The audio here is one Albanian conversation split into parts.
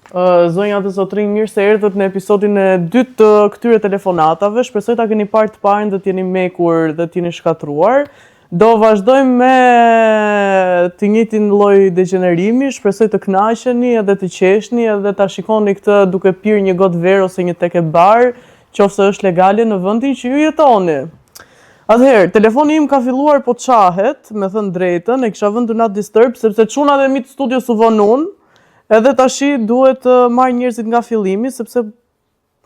Zonja dhe zotrinj, mirë se erdhët në episodin e dytë të këtyre telefonatave. Shpresoj ta keni parë të parën dhe t'jeni mekur dhe t'jeni shkatruar. Do vazhdojmë me të njëjtin lloj degenerimi, shpresoj të kënaqeni edhe të qeshni edhe ta shikoni këtë duke pirë një gotë verë ose një tek e bar, qofse është legale në vendin që ju jetoni. Atëherë, telefoni im ka filluar po qahet, me thënë drejtën, e kisha vënë do not disturb sepse çuna dhe mi të studios u vonun. Edhe tashi duhet të marr njerëzit nga fillimi, sepse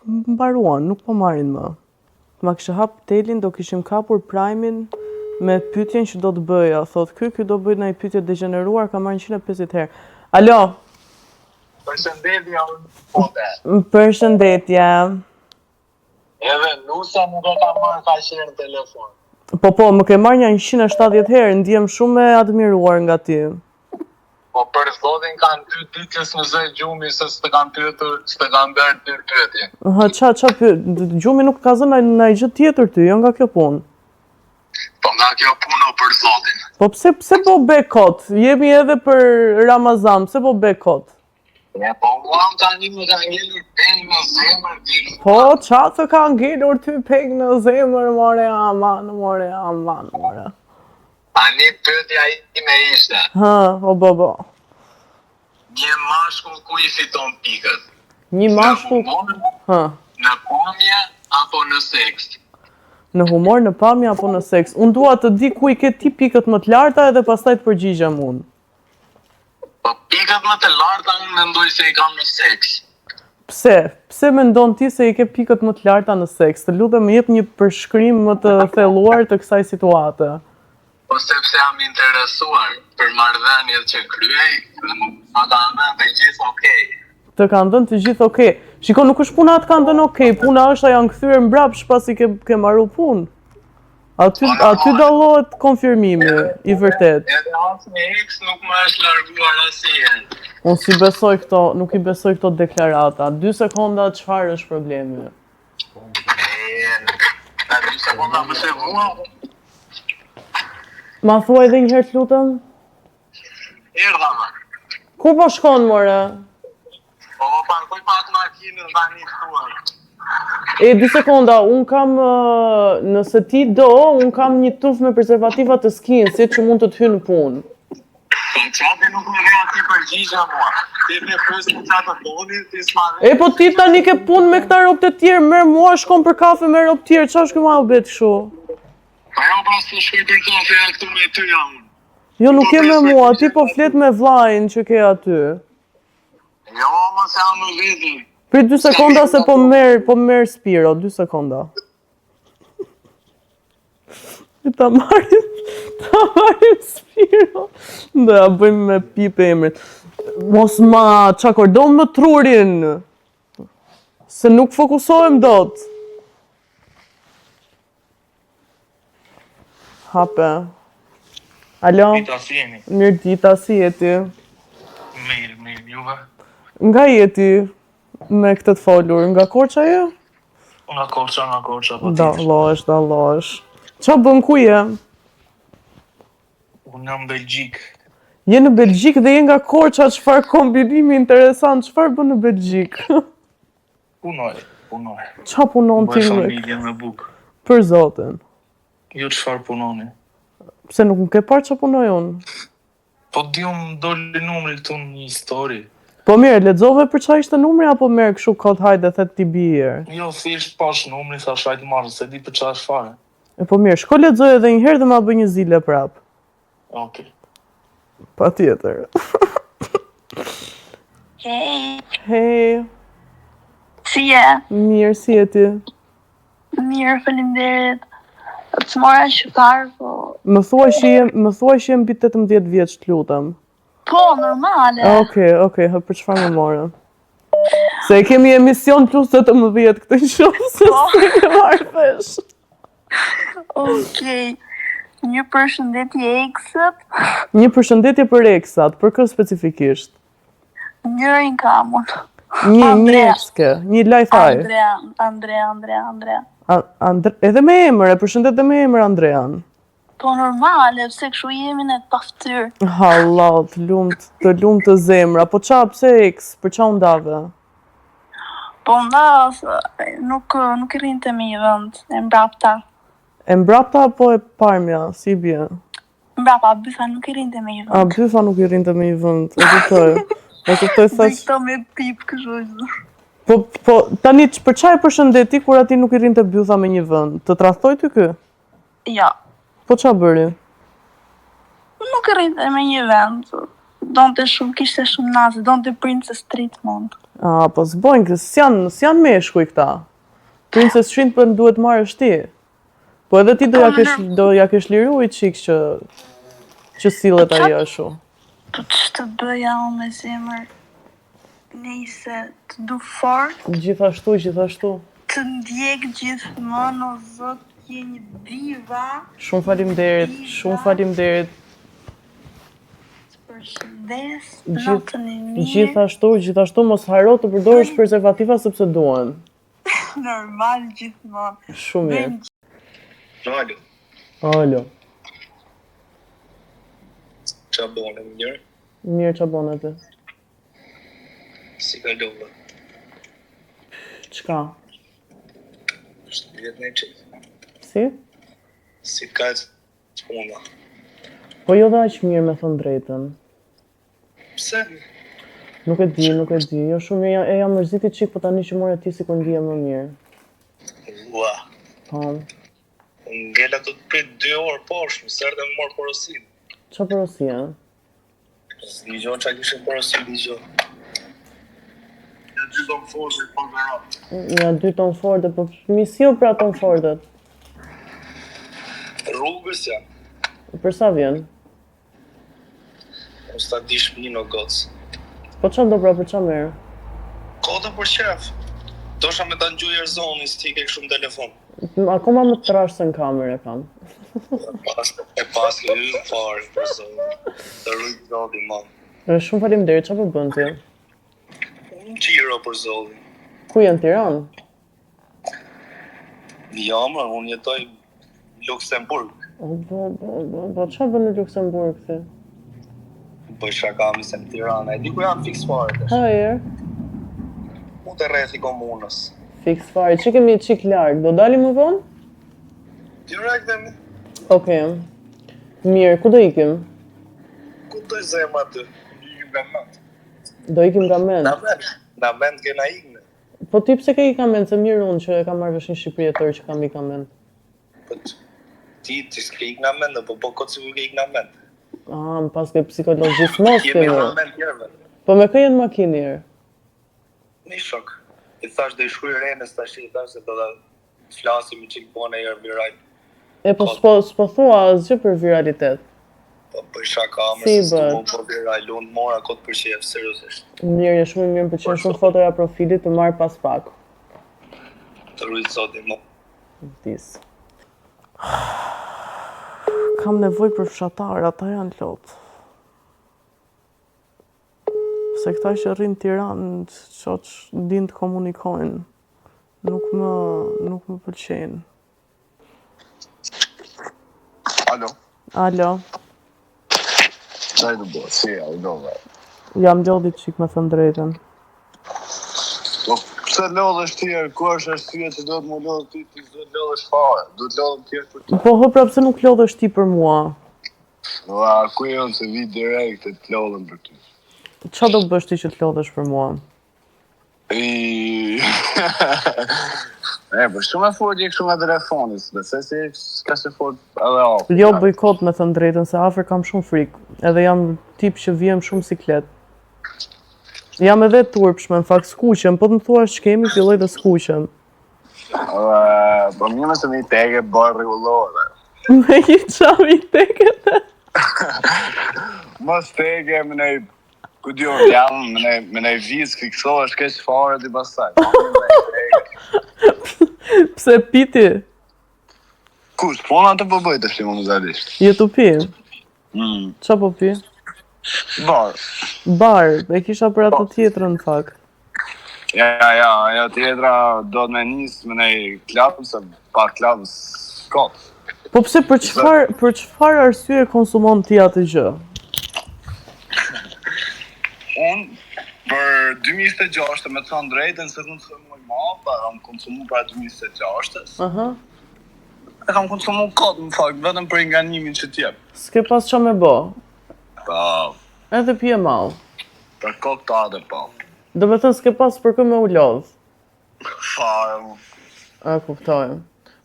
mbaruan, nuk po marrin më. Ma kishte hap telin, do kishim kapur Prime-in me pyetjen që do të bëja. Thot, ky do bëj ndonjë pyetje degeneruar, ka marrë 150 herë. Alo? Përshëndetje, pote. Përshëndetje. Edhe nusa nuk do ta marrë kaq herë në telefon. Po, më ke marrë një 170 herë, ndihem shumë e admiruar nga ti. Po për zotin kanë 2 ditë që s'mëzoj gjumi se s'të kanë pyetur, s'të kanë bërë 2 pyetje. Qa gjumi nuk ka zënë në gjë tjetër ty, jo nga kjo punë. Po nga kjo punë o për zotin. Po pse po be kot? Jemi edhe për Ramazan, pse po be kot? Po muam tani më ka ngelur peng në zemër ti. Po, qa të ka ngelur ty peng në zemër, more aman. Tani pyetja ime ishte. Bo. Një mashkull ku i fiton pikët? Një mashkull? Në pamje apo në seks? Në humor, në pamje apo në seks? Unë dua të di ku i ke ti pikët më të larta edhe pastaj të përgjigjem unë. Po pikët më të larta unë mendoj se i kam në seks. Pse? Pse mendon ti se i ke pikët më të larta në seks? Të lutem më jep një përshkrim më të thelluar të kësaj situate. Po sepse jam interesuar për marrëdhëniet që kryej dhe më kanë dhënë të gjithë okej. Të kanë dhënë të gjithë okej. Shiko, nuk është puna të kanë dhënë okej, puna është a janë kthyer mbrapsht pasi ke marrë punë. Aty dallohet konfirmimi i vërtet. Edhe asnjë ex nuk më është larguar asnjëherë. Unë si besoj këto, nuk i besoj këto deklarata. 2 sekonda, çfarë është problemi? Na 2 sekonda më se mua. Ma thuaj edhe një herë të lutem? Erdha më. Ku po shkon, more? Po parkoj pak makinën tani thuaj. 2 sekonda, unë kam, nëse ti do, unë kam një tufë me prezervativa të skinsit që mund të të hynë në punë. Po qatë nuk më vjen ti përgjigja mua. Ti me pyes më qatë të doni, ti s'ma vjen. Po ti tani ke punë me këta ropë të tjerë, merr mua shkon për kafe me ropë tjerë, qa është këma u betë kështu? Po jo pas të shkoj për kafe ja këtu me ty jam. Jo, nuk je me mua, ti po flet me vllajin që ke aty. Jo, më se jam në veti. Prit 2 sekonda se po merr Spiro, 2 sekonda. Ta marrim Spiro. Do ja bëjmë me pipe emrin. Mos ma çakordon më trurin. Se nuk fokusohem dot. Hape. Alo? Dita si jeni? Mirë dita, si jeti? Mirë, juve? Nga jeti me këtë të folur? Nga Korça je? Nga Korça, po Dallohesh. Qa bën ku je? Unë jam Belgjik. Je në Belgjik dhe je nga Korça, çfarë kombinimi interesant, çfarë bën në Belgjik? Punoj. Qa punon ti? Bëj familje me bukë. Për zotin. Ju çfarë punoni? Pse nuk më ke parë që punoj unë? Po di unë doli numri këtu në një histori. Po mirë, lexove për çfarë ishte numri apo merr kështu kod hajde thet ti bie? Jo, thjesht pash numri, thash hajt marr, se di për çfarë është fare. Po mirë, shko lexoj edhe një herë dhe ma bëj një zile prap. Okej. Patjetër. Hey. Si je? Mirë, si je ti? Mirë, faleminderit. Të mora shqiptar, po... Më thuaj që jem mbi 18 vjeç, të lutem. Po, normale. Okej, për çfarë më morë? Se kemi emision plus 18 këtë shoh, se s'e marr vesh. Okej. Një përshëndetje eksat. Një përshëndetje për eksat, për kë specifikisht? Njërin kam unë. Një ekske, një lajfaj. Andrea. Edhe me emër, e përshëndet dhe me emër Andrean. Po normale, pse kështu jemi ne pa ftyrë. Allah, të lumt të zemra. Po pse ex? Për qa undave? Po nda, nuk I rrinte me një vend, e mbrapta. E mbrapta apo e parmja? Si bje? Mbrapa, byfa nuk I rrinte me një A, vend. byfa nuk I rrinte me një vend. E kuptoj. E kuptoj Dhe thash. këto me pip kështu. Po, tani për qa e përshëndeti kur ati nuk I rrinte bytha me një vend? Të tradhtoj ty ky? Ja, Po qa bëri? nuk I rrinte me një vend. Donte shumë, kishte shumë nazi, donte Princess Treatment. A, po s'bojnë, s'janë meshkuj këta. Princess Treatment duhet marrësh ti. Po edhe ti do ja kesh liru I qik që sillet ajo ashtu. Po që të bëja unë me zemër? Nejse, të du fort, Gjithashtu. të ndjek gjithmonë, o zot, je një diva. Shumë faleminderit. Të përshëndes, natën e mirë. Gjithashtu mos haro të përdorësh prezervativa sepse duan. Normal gjithmonë. Shumë mirë. Alo, Alo. qa bone, mirë? Mirë qa bon atë. Si ka lova? Çka? Është vjetë në qëtë. Si? Si ka që puna? Po jo dhe aq mirë me thënë drejtën. Pse? Nuk e di. Jo shumë mirë, e jam mërziti qik, po tani që more ti si kur ndije më mirë. Ua, Po. ngella të të prit 2 orë poshtë, më sërë dhe më morë porosin. Qa porosia? Digjon qa kishe porosin, digjon. Ja 2 tonë forë, po në Ja 2 ton Forde, po misiu pra ton Fordet. Rrugës janë, Për sa vjen? mos ta dish një në gocë. Po qa do pra për qa merë? Kota për qef. Dosha me ta ngjuj Erzonin, si ke shumë telefon. Akoma më të trash se në kamerë e kam. Pas ke hyrë fare për zonë. Të rrujt zodi, ma. Shumë faleminderit, qa po bën ti? Unë qiro për zodi. Ku janë Tiranë? Jamra, unë jetoj në Luksemburg. Po qa bën në Luksemburg ti? Bëj shaka se në Tirana. E di ku janë fix fare të Hajër. Mu të rrethi komunës. Fix fare, që kemi qik larg, do dalim më vonë? Direkt dhe mi. Okej. Mirë, ku do ikim? Ku të zemë aty? Një nga mend. Do ikim nga mend. Na mend kena ikne. Po ti pse ke i ka mend, se mirë unë që e kam marrë vesh në Shqipëri e tërë që kam i ka mend. Po ti s'ke ik na mend, po këtë si ku ke ik na mend. Më pas ke psikologjismos Jemi ke na më. mend tjerëve. Po me kë jenë makinirë? Një shok. I thash do I shkruaj Renës tash, I thash se do ta flasim I çik bone herë viral. E po s'po thua asgjë për viralitet. Po bëj shaka më Si se s'tu bën? më po viral, unë mora kot për shef, seriozisht. Mirë, je shumë mirë, më pëlqen shumë fotoja profilit të marr pas pak. Të rujt zoti mo. Dis. Kam nevojë për fshatar, ata janë lot. Se këta që rrinë Tiranë, qoq din të komunikojnë. Nuk më pëlqejnë. Alo, Alo, qaj të bo, si ja, do dhe. jam lodhi qik me thënë drejtën. Po, pse lodhesh ti, ku është arsye që do të më lodhë ti, ti do të lodhesh fare, do të lodhëm tjerë për ti. Po hëpra pse nuk lodhesh ti për mua? A, ku jonë se vi direkt e të lodhëm për ty. Qa do bësh ti që të lodhesh për mua? Po shumë e fort je kështu me telefonis, besoj se s'ka se fort edhe afër. Jo bojkot me thënë drejtën, se afër kam shumë frikë. Edhe jam tip që vijem shumë siklet. Jam edhe turpshme, në fakt skuqem, po të më thua shkemi, filloj dhe skuqem. Po një me se një tege bërë rregullore. Me i qami teket. Mos tege me nej, ku dion, jam me nej vizë, fiksohesh keq fare di pastaj. Pse piti? Kush, pona të po bëj të shlimu mëzalisht. Je tu pi? Mm. Qa po pi? Barë. Bar, e kisha për atë tjetrën në fakt. Ja, ajo tjetra do të me njësë me nej klapë, se pa klapë s'kot. Po pse për çfarë arsye konsumon ti atë gjë? Unë për 2026 me thënë drejtën se nuk të më ma, kam konsumu para 2026-ës. Aha. E kam konsumu kod në fakt, vetëm për inganimin që t'jep. S'ke pas qa me bo? Pa, Edhe pije mall. për kod ta dhe pa. Do me thënë s'ke pas për kë me u lodh. Farë, A kuptoj.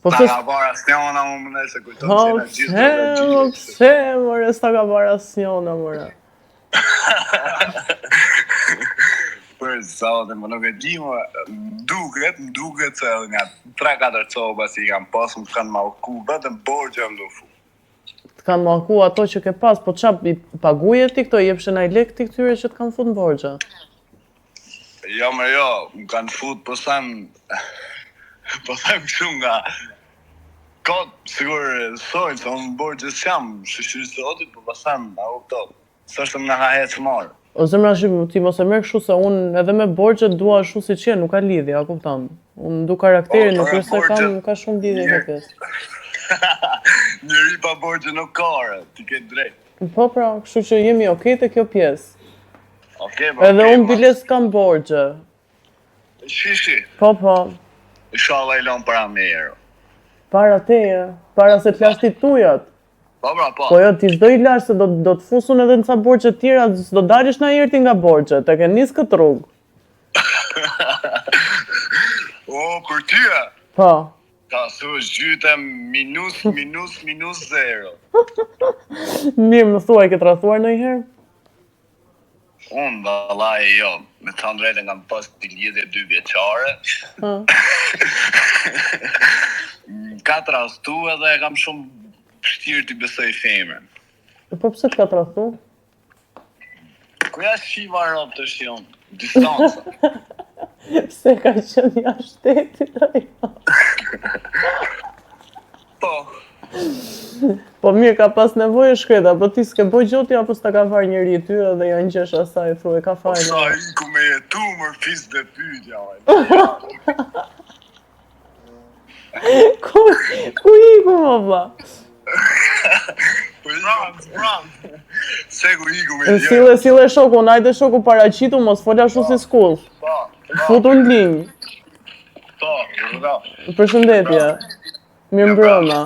Po ta pse ka para snjona më më nëse kujton që në gjithë pse, more, s'ta ka para snjona, more. Për zotin, më nuk e di më, duket se edhe nga 3-4 coba si kam pas, më kanë mallku, vetëm borxhe më do fu. Të kanë mallku ato që ke pas, po qa i paguje ti këto, jepshe naj lek ti këtyre që të kanë fut në borxhe? Jo, më kanë fut, po them kështu nga kod, sigur sojnë, se unë borxhe s'jam, shëshyrë zotit, po them, a kupto, s'është më nga ka hecë marë. O zemra shqip, ti mos e merr kështu se unë edhe me borxhet dua ashtu siç je, nuk ka lidhje, a kupton? Unë du karakterin, nuk është se ka shumë lidhje me këtë. Njëri pa borxhe nuk ka, ti ke drejt. Po pra, kështu që jemi okay te kjo pjesë. Okej, Edhe unë biles kam borxhe. Shishi, Po, inshallah i lëm para me herë. para teje, para se të lash ti tujat. Po pra, po. Po jo, ti s'do i lash se do të fusun edhe në ca borxhe tjera, s'do dalësh na herë ti nga borxhet, e ke nis këtë rrugë. O, për ty e? Po. Ka su gjyte minus 0. Mirë, më thuaj, ke tradhuar ndonjëherë? Unë vallaj jo, me të thënë drejtën kam pas të lidhje 2 vjeçare. Ka trastu edhe kam shumë vështirë t'i besoj femrën. Po pse të ka tradhu? Ku ja shiva rob të shion? Distanca. Pse ka qenë jashtë shtetit ajo? Po. Po mirë, ka pas nevojë shkreta, po ti s'ke boj gjoti apo s'ta ka farë njëri i tyre dhe janë gjesh asaj, thuaj, ka farë. Sa i ku me jetu mër fis dhe pyetja. Ku iku, baba? Se ku i ku me jetu. Sile shoku, najde shoku paraqitu, mos fola shu si skull. Futu në linjë. Përshëndetje. Mirë mbrëma.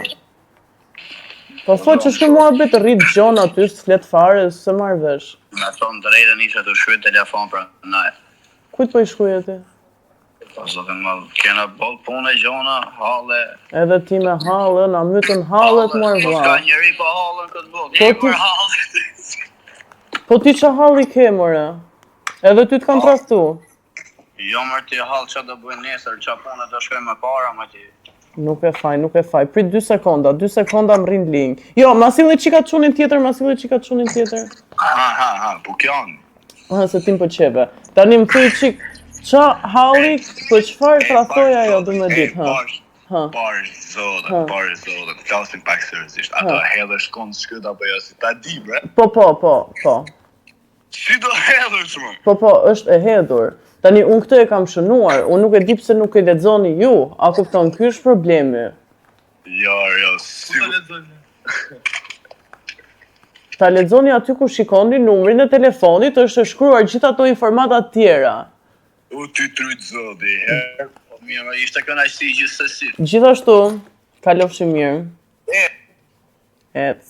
Po thot që shku mua bëtë rritë gjona aty, s'flet fare, se marrë vesh. Me thonë drejtën isha të shkruaj telefon për najt. Kujt po i shkruaj ti? Po zotin më kena boll punë gjona, halle. Edhe ti me hallë, na mytën hallet marrë Po vlla. s'ka njeri pa hallën këtë botë. Po ti- Hallë. Po ti qa halli ke, more? Edhe ty t'kan tradhtu. Jo mërë ti hallë që do bëjnë nesër, që punë do shkoj me para, më ti. Nuk e faj. Prit 2 sekonda më rrinë linjë. Jo, ma silli qika çunin tjetër. Ha, po kjanë. Aha, se tim po qeve. Tani më thuj qik, qa halli, për çfarë tradhtoja ajo du me ditë, ha? Ha. Parë zotë, flasim pak seriozisht. Ato hedhësh kënd shkët apo jo, si ta di bre? Po. Si do hedhësh më? Po, është e hedhur. Tani, unë këtë e kam shënuar, unë nuk e di pse nuk e lexoni ju, a kupton, ky është problemi. Jo, si... Ta lexoni aty ku shikoni numrin e telefonit, është e shkruar gjithë ato informata tjera. U ty tryt zoti, herë. Po mirë, ishte kënaqësi gjithsesi. Gjithashtu, kalofshi mirë. Ec.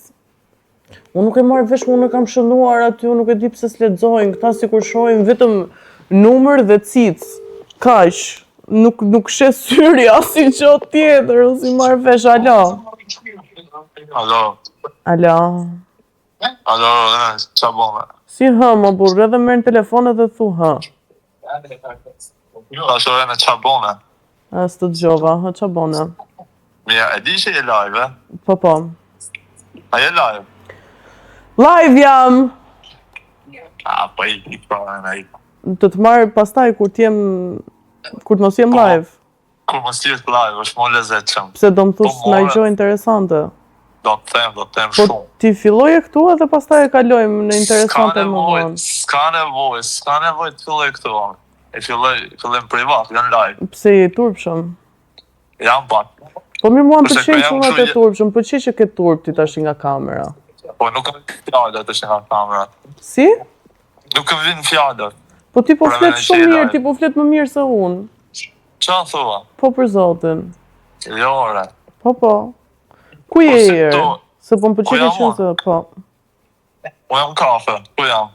Unë nuk e marrë vesh, unë e kam shënuar aty, unë nuk e di pse s'lexojnë, këta sikur shohin vetëm numër dhe cic. Kaq. Nuk shes syri asnjë gjë tjetër, unë si marrë vesh, Alo, qa bome? si hë, më burr, edhe merr në telefon edhe thu hë. Ta shore në qa bome? As të dëgjova, hë, qa bone? Mija, e di që je live, e? Po. A je live? Live jam! A, po i pranë e i. Të të marrë pastaj kur të mos jem live. Kur më s'jetë live, është mo lezetshëm. Pse do më thush në gjë interesante. Do të them Po shumë. ti filloje këtu edhe pastaj e kalojmë në interesante më vonë. S'ka nevoj të filloj këtu. E fillim privat, janë live. Pse je i turpshëm? Jam pak. Po mirë mua më Përse pëlqejnë kur jam çunat e kështu turp, më pëlqej që ke turp ti tash nga kamera. Po nuk kam fjalë të nga kamera. Si? Nuk kam vjen fjalë. Po ti po Por flet me shumë qela. mirë, ti po flet më mirë se unë. Çfarë thua? Po për zotin. Jo, ore. Po. Ku je Po si erë? to? Se po më pëlqej Ku të jam qenë se po. Po jam kafe. Ku jam?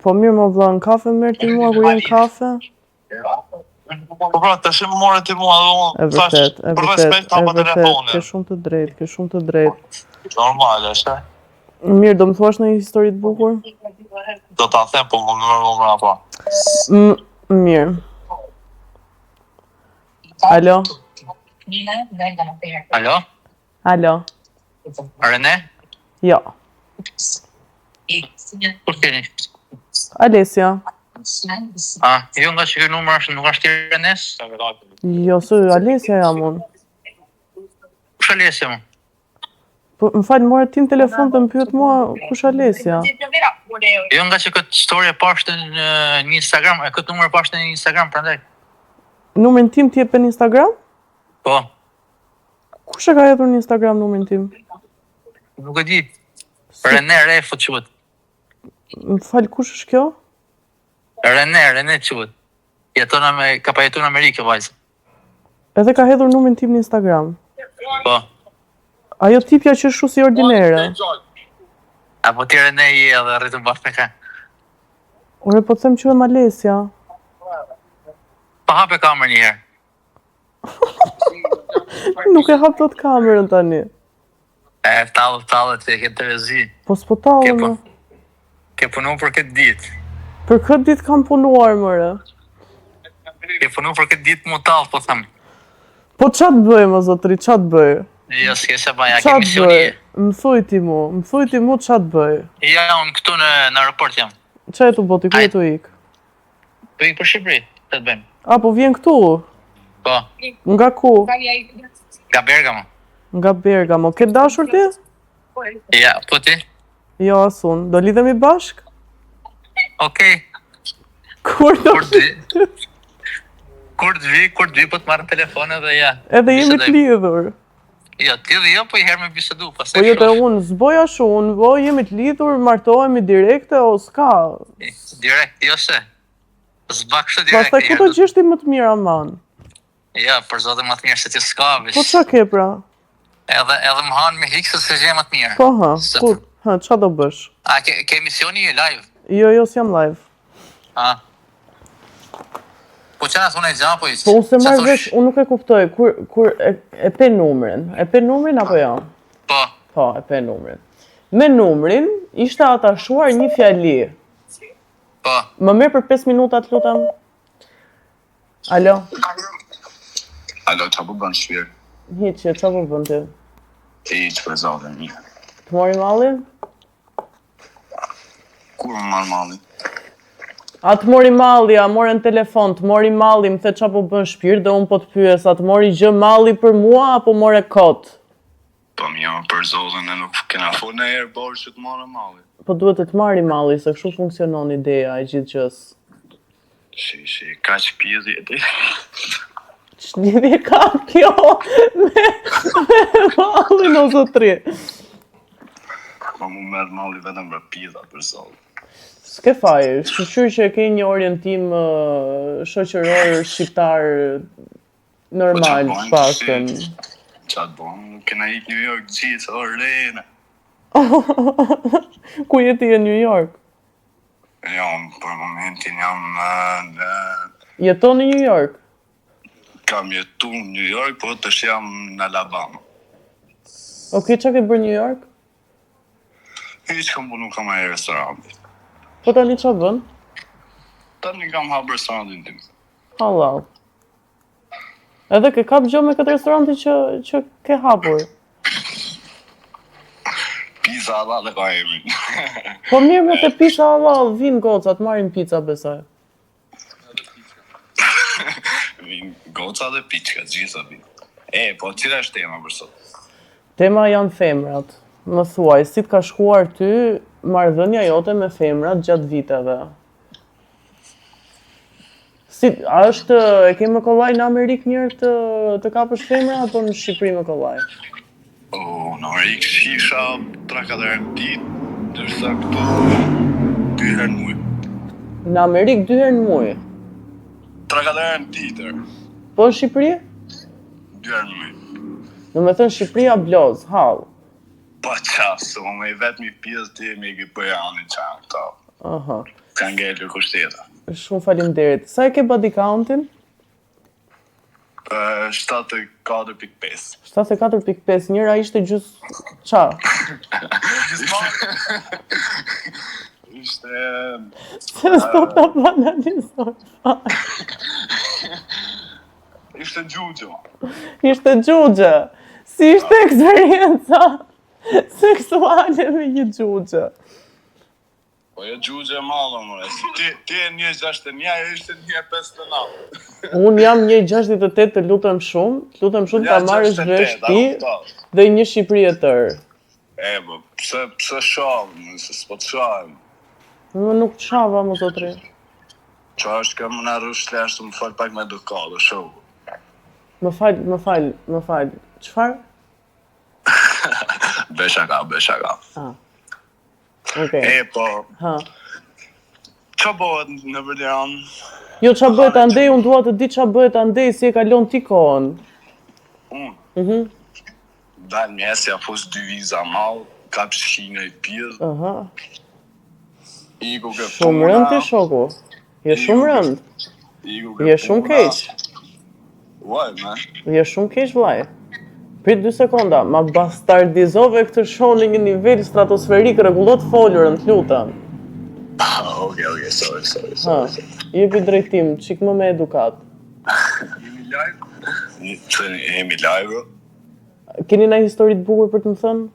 Po mirë më vlla, në kafe merr ti mua kur jam kafe? Po pra, tash më morë ti mua E dhe vërtet, për respekt ta pa Ke telefonin. shumë të drejtë, ke shumë të drejtë. Normal është. Mirë, do më thuash në histori të bukur? Do ta them, po më mërë apo. Mirë. Alo? Alo? Alo? Rene? Jo. Kur keni? Alesja? Jo nga që ky numër është nuk është i Renes? Jo, së Alesja jam unë. Kush Alesja më? Po, më falë, more ti në telefon të më pyet mua kush Alesja? Jo nga që këtë story e pashtë në një Instagram, këtë numër e pashtë në një Instagram, prandaj. Numrin tim ti jep në Instagram? Po, Kush e ka hedhur në Instagram numrin tim? nuk e di. Rene Refut quhet. Më falë, kush është kjo? Rene quhet. Ka pa jetu në Amerikë, vajzë. Edhe ka hedhur numrin tim në Instagram. Po. Ajo tipja që është shu si ordinere. Apo ti Rene i edhe rritën bashkë me ka. Ore, po të them quhem Alesja. Pa hape kamerën një herë. Nuk e hap dot kamerën tani. E, talët, e ke të rezi. Po s'po tallë më. Ke punu për këtë ditë. Për këtë ditë kam punuar, mëre. Ke punu për këtë ditë mu talë, po thëmë. Po qatë bëj, më zotri, qatë bëj? Jo, s'ke se baja, ke Qatë bëj? misionie. Më thuj ti mu qatë bëj? Ja, unë këtu në aeroport jam. Qa e të boti, ku e të ik? Po ikë për Shqipëri, të të bëjmë. A, po vjen këtu? Po, Nga ku? nga Bergamo. Nga Bergamo. Ke dashur ti? Ja, po ti? Jo, asun. Do lidhemi bashk? Okej, Kur do? kur të vi? Kur të vi, po të marrën telefonin dhe ja. Edhe jemi të bisedojmë. lidhur. Jo, ti dhe jo, po i herë me bisedu, Po pastaj jetë shoh. unë, zboja shumë, vo jemi të lidhur, martohemi direkte, o s'ka. Direkt, jo se. Zba kështë direkt. Pastaj ku të gjesh ti më të mirë aman? Ja, për zote më të mirë se ti s'ka, vish. Po qa ke pra? Edhe më hanë me hikë se gje më të mirë. Po ha, Se- ku? Ha, qa do bësh? A, ke emisioni live? Jo, s'jam live. A. Po qëna thonë e gja, po i Po unë se marrë vesh, unë nuk e kuptoj, kur e pe numrin. E pe numrin apo jo? Po, Po, e pe numrin. Me numrin, ishte atashuar një fjali. po. Më merr për 5 minuta të lutem. Alo, Alo, qa po bën shpirë? hiqje, qa po bën ti? E që për zote një. Të mori malli? Kur më marrë malli? A të mori malli, a morën telefon, të mori malli, më the qa po bën shpirt dhe unë po të pyes, a të mori gjë malli për mua apo more kot? Po jo, për zoten e nuk kena fol në herë borë që të marrë malli. Po duhet të marri malli, se kështu funksionon ideja e gjithë gjës. Shi, ka që pjezi e ti. Ç'lidhje ka kjo me mallin o zotri? Po mu merë malli vetëm për pjeza për zoten. S'ke faj, shqyr që e ke një orientim shoqëror shqiptar normal, Po, qa paktën. Qa të bojnë, nuk kena ik New York gjithë, o rejnë. Ku jeti e New York? Jam, për momentin jam në... Jeton në New York? Kam jetu në New York, po të jam në Alabama. Okej, qa ke bërë New York? Hiq kam punu kam e restoranti. Po tani qa bën? Tani kam hapë restorantin tim. Halal. Edhe ke kap gjë me këtë restoranti që ke hapur? Pizza halal e ka emrin. Po mirë me të pizza halal, vinë gocat, marrin pizza besoj. Vin goca dhe piçka, gjitha vin. Po cila është tema për sot? Tema janë femrat. Më thuaj, si t'ka shkuar ty marrëdhënia jote me femrat gjatë viteve? Si, a është, e ke më kollaj në Amerikë njërë të kapësh femra, apo në Shqipëri më kollaj? Në Amerikë shisha 3-4 herë në ditë, ndërsa këtu 2 herë në muaj. Në Amerikë 2 herë në muaj. 3-4 herë në ditë. Po në Shqipëri? 2 herë në muaj. Në me thënë Shqipëria bloz, hall. Pa qasë, me i vetëmi pjesë ti me i këtë anë qanë këta. Aha. Ka ngellë kushteta. Shumë faleminderit. Sa e ke body countin? 74.5. 74.5, njëra ishte qa? Ishte... Se s'to të banalizoj. Ishte gjugjo. Ishte gjugje. Si ishte eksperienca seksuale me një gjugje? Po e gjugje madhe, mëre. Ti e 1.61, ajo ishte 1.59. Unë jam 1.68, të lutem shumë ta marrësh vesh ti dhe një Shqipëri e tërë. E, po, pse shavë, se s'po të shavë. Më nuk të shava, më zotri. Qa është ka më në rrush të ashtë më falë pak me edukatë, shohë. Më fal. Çfarë? Beshaka. Okej. E, po, Ha. qa bëhet në Vërdian? Jo, qa bëhet andej, unë dua të di qa bëhet andej, si e kalon ti kohën. Unë? Dalë mjesja, fos 2 viza malë, kap shkina i pjës, Aha. iku ke puna. Shumë rënd ti shoku. Je shumë rënd. Je shumë keq. Uaj, me. Je shumë keq vllai. Prit 2 sekonda, ma bastardizove këtë show në një nivel stratosferik, rregullo të folurën, të lutem. Okej, sorry. Ha, jepi drejtim, çik më me edukat. Jemi live? Jemi live, bro. Keni ndonjë histori të bukur për të më thënë?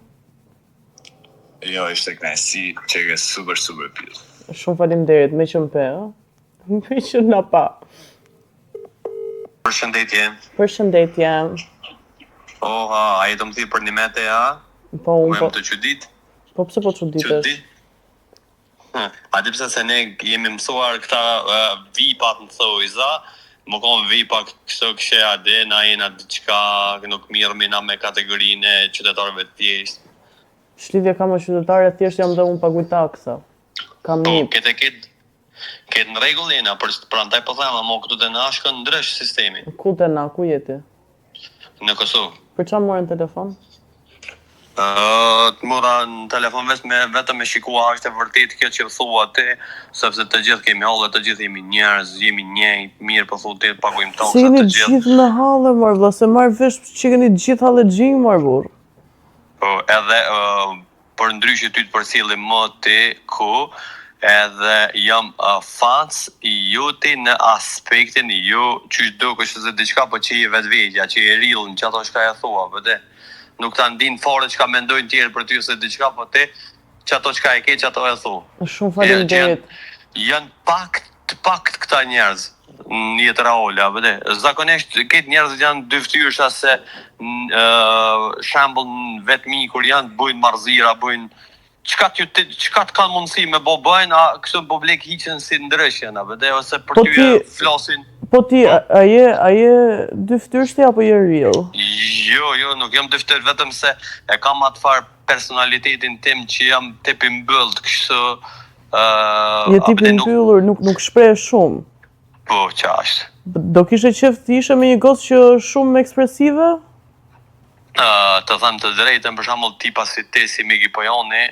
Jo, ishte kënaqësi, që ke super pjesë. Shumë faleminderit, me që më pe, ë? Me që na pa. Përshëndetje. Oha, a jetë më thi për një mete, a? Po, unë po... Të qudit? Po, pse po quditesh? A di pse se ne jemi mësuar këta vipat në thojza, më konë vipa kështu këshe ade, na jena diqka, nuk mirëmi na me kategorinë e qytetarëve të thjesht. Shlidhje kam me qytetare thjesht jam dhe unë paguaj taksa. Kam Po, një... Këtë në regull jena, për antaj po thema, mo këtu të na shkën ndrysh sistemi. Ku të na, ku jeti? Në Kosovë. Për qa morën telefon? Të mora në telefon vetëm me shikua është e vërtet kjo që thua ti, sepse të gjithë kemi hallë, të gjithë jemi njerëz, jemi njëjtë, mirë po thu ti pagojmë Se toksa jeni të gjithë. gjithë me hallë, marr, vlla, se marr vesh që keni gjithë hallë gjinj, marr burr. Po, edhe për ndryshe ty të përcjellim më ti ku edhe jam fans i juti në aspektin ju që dukesh se diçka po që je vetvetja, që je rill në çato çka e thua, vëde. Nuk ta ndin fare çka mendojnë tjerë për ty se diçka, po ti çato çka e ke, çato e thu. Shumë faleminderit. Janë pak këta njerëz në jetë raola, vëde. Zakonisht këtë njerëz janë dy fytyrësha se shembull në vetmi kur janë bujnë marrëzira, bujnë çka të kanë mundësi me bëjnë, a kështu po blek hiqen si ndryshën, vëde, ose për ty flasin. Po ti, a je dy fytyrshti apo je real? Jo, nuk jam dy fytyrë, vetëm se e kam atë farë personalitetin tim që jam tip i mbyllët, kështu Je tip i mbyllur, nuk shpreh shumë. Po, qashtë. Do kishe qef të ishe me një gocë që shumë ekspresive? Të them të drejtën, për shembull tipa si ti, si Migi Pojoni,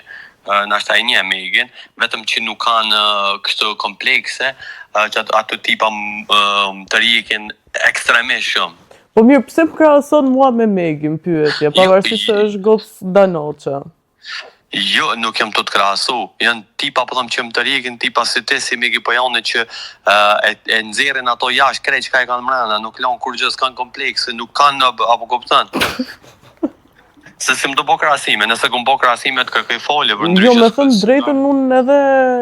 nashta e një Migin, vetëm që nuk kanë kështu komplekse, që ato tipa të rjekin ekstremisht shumë. Po mirë, pse më krahason mua me Megin, pyetje, pavarësisht se është gocë danoqe? Jo, nuk jam të krahasu. Janë tipa, po them që më të rjekin tipa si ti, si Migi Pojoni, që e nxjerrin ato jashtë krejt çka e kanë mbrenda, nuk lën kur gjë, s'kan komplekse, nuk kanë apo kupton. Se si më do bo krahasime, nëse ku më bo krahasime të kërkoj folje për ndryshës. Jo, me thënë drejtën unë edhe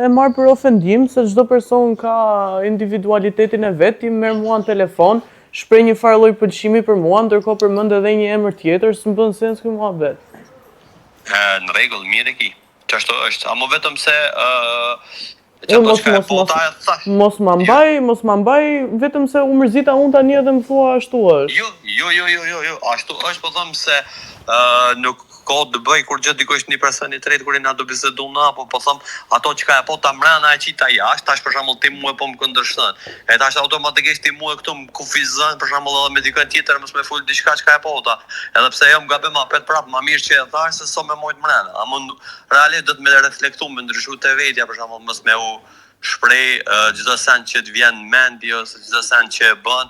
e marr për ofendim, se çdo person ka individualitetin e vet, ti merr mua në telefon, shpreh një farë lloj pëlqimi për mua, ndërkohë përmend edhe një emër tjetër, s'm bën sens ky muhabet. Në rregull, mirë e ki. Çashtu është, ama vetëm se Që ato çka e bota e thash. Mos ma mbaj, vetëm se u mërzita unë tani edhe më thua ashtu është. Jo, ashtu është, po them se nuk ka të bëj kur gjë dikush një person i tretë kur na do bisedu na, po them ato çka e bota mbrana e qita jashtë, tash për shembull ti mua po më kundërshton. E tash automatikisht ti mua këtu më kufizon për shembull edhe me dikën tjetër mos më fol diçka çka e bota. Edhe pse jam gabim apet prap, më mirë që e thash se so me mojt mbrana. Amon realisht do të më reflektu me ndryshu te vetja për shembull mos me u shpreh çdo send që të vjen mendje ose çdo send që e bën,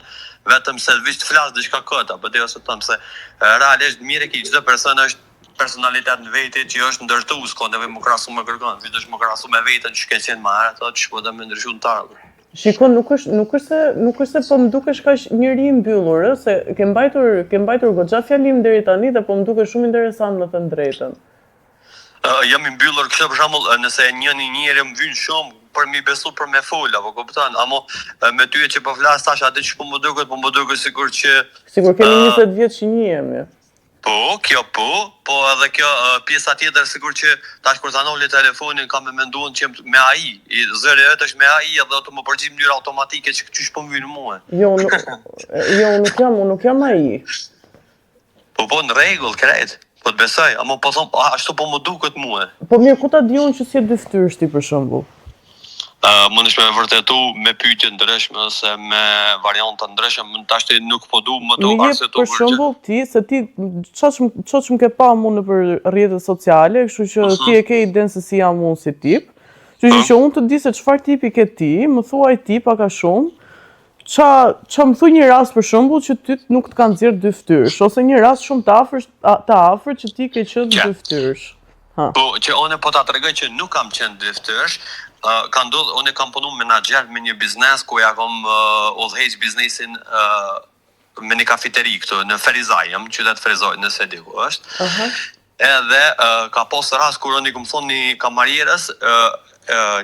vetëm se vish të flas diçka këta, po dhe ose them se realisht mirë që çdo person është personalitet në vete që është ndërtues, ka nevojë më krahasu me kërkon, ti dosh më krahasu me veten që ke qenë më herë, ato që po do më ndryshu në tarë. Shikon, nuk është se po më dukesh kaq njëri i mbyllur, se ke mbajtur goxha fjalim deri tani dhe po më duket shumë interesant me të drejtën. Jam i mbyllur kështu për shembull, nëse njëri më vjen shumë për mi besu për me fol, apo kupton, amo me ty që po flas tash atë që po më duket sikur që kemi 20 vjet që njihemi. Po, kjo po edhe kjo pjesa tjetër sikur që tash kur ta noli telefonin kam menduar që me AI, zëri vet është me AI edhe ato më përgjigj në mënyrë automatike që çish po më vjen mua. Jo, nuk jam AI. Po në rregull, krejt. Po të besoj, ama po thon ashtu po më duket mua. Po mirë, ku ta diun që si e dyftyrsh ti për shembull? Mundesh me vërtetu me pyetje ndryshme ose me variante ndryshme, tash ti nuk po du më të arsyetu për shembull ti çoç më ke pa mua nëpër rrjetet sociale, kështu që ti e ke iden se si jam unë si tip. Kështu që unë të di se çfarë tipi ke ti, më thuaj ti pak a shumë. Qa më thuj një rast për shembull që ty nuk të kanë nxjerr dy fytyrësh, ose një rast shumë të afërt që ti ke qenë dy fytyrësh. Po, që unë po ta tregoj që nuk kam qenë dy fytyrësh, ka ndodhur, unë kam punuar menaxher me një biznes ku ja kam udhëheq biznesin me një kafeteri këtu në Ferizaj, jam qytet Ferizaj, nëse di ku është. Edhe ka pas rast kur unë i kam thonë një kamarierës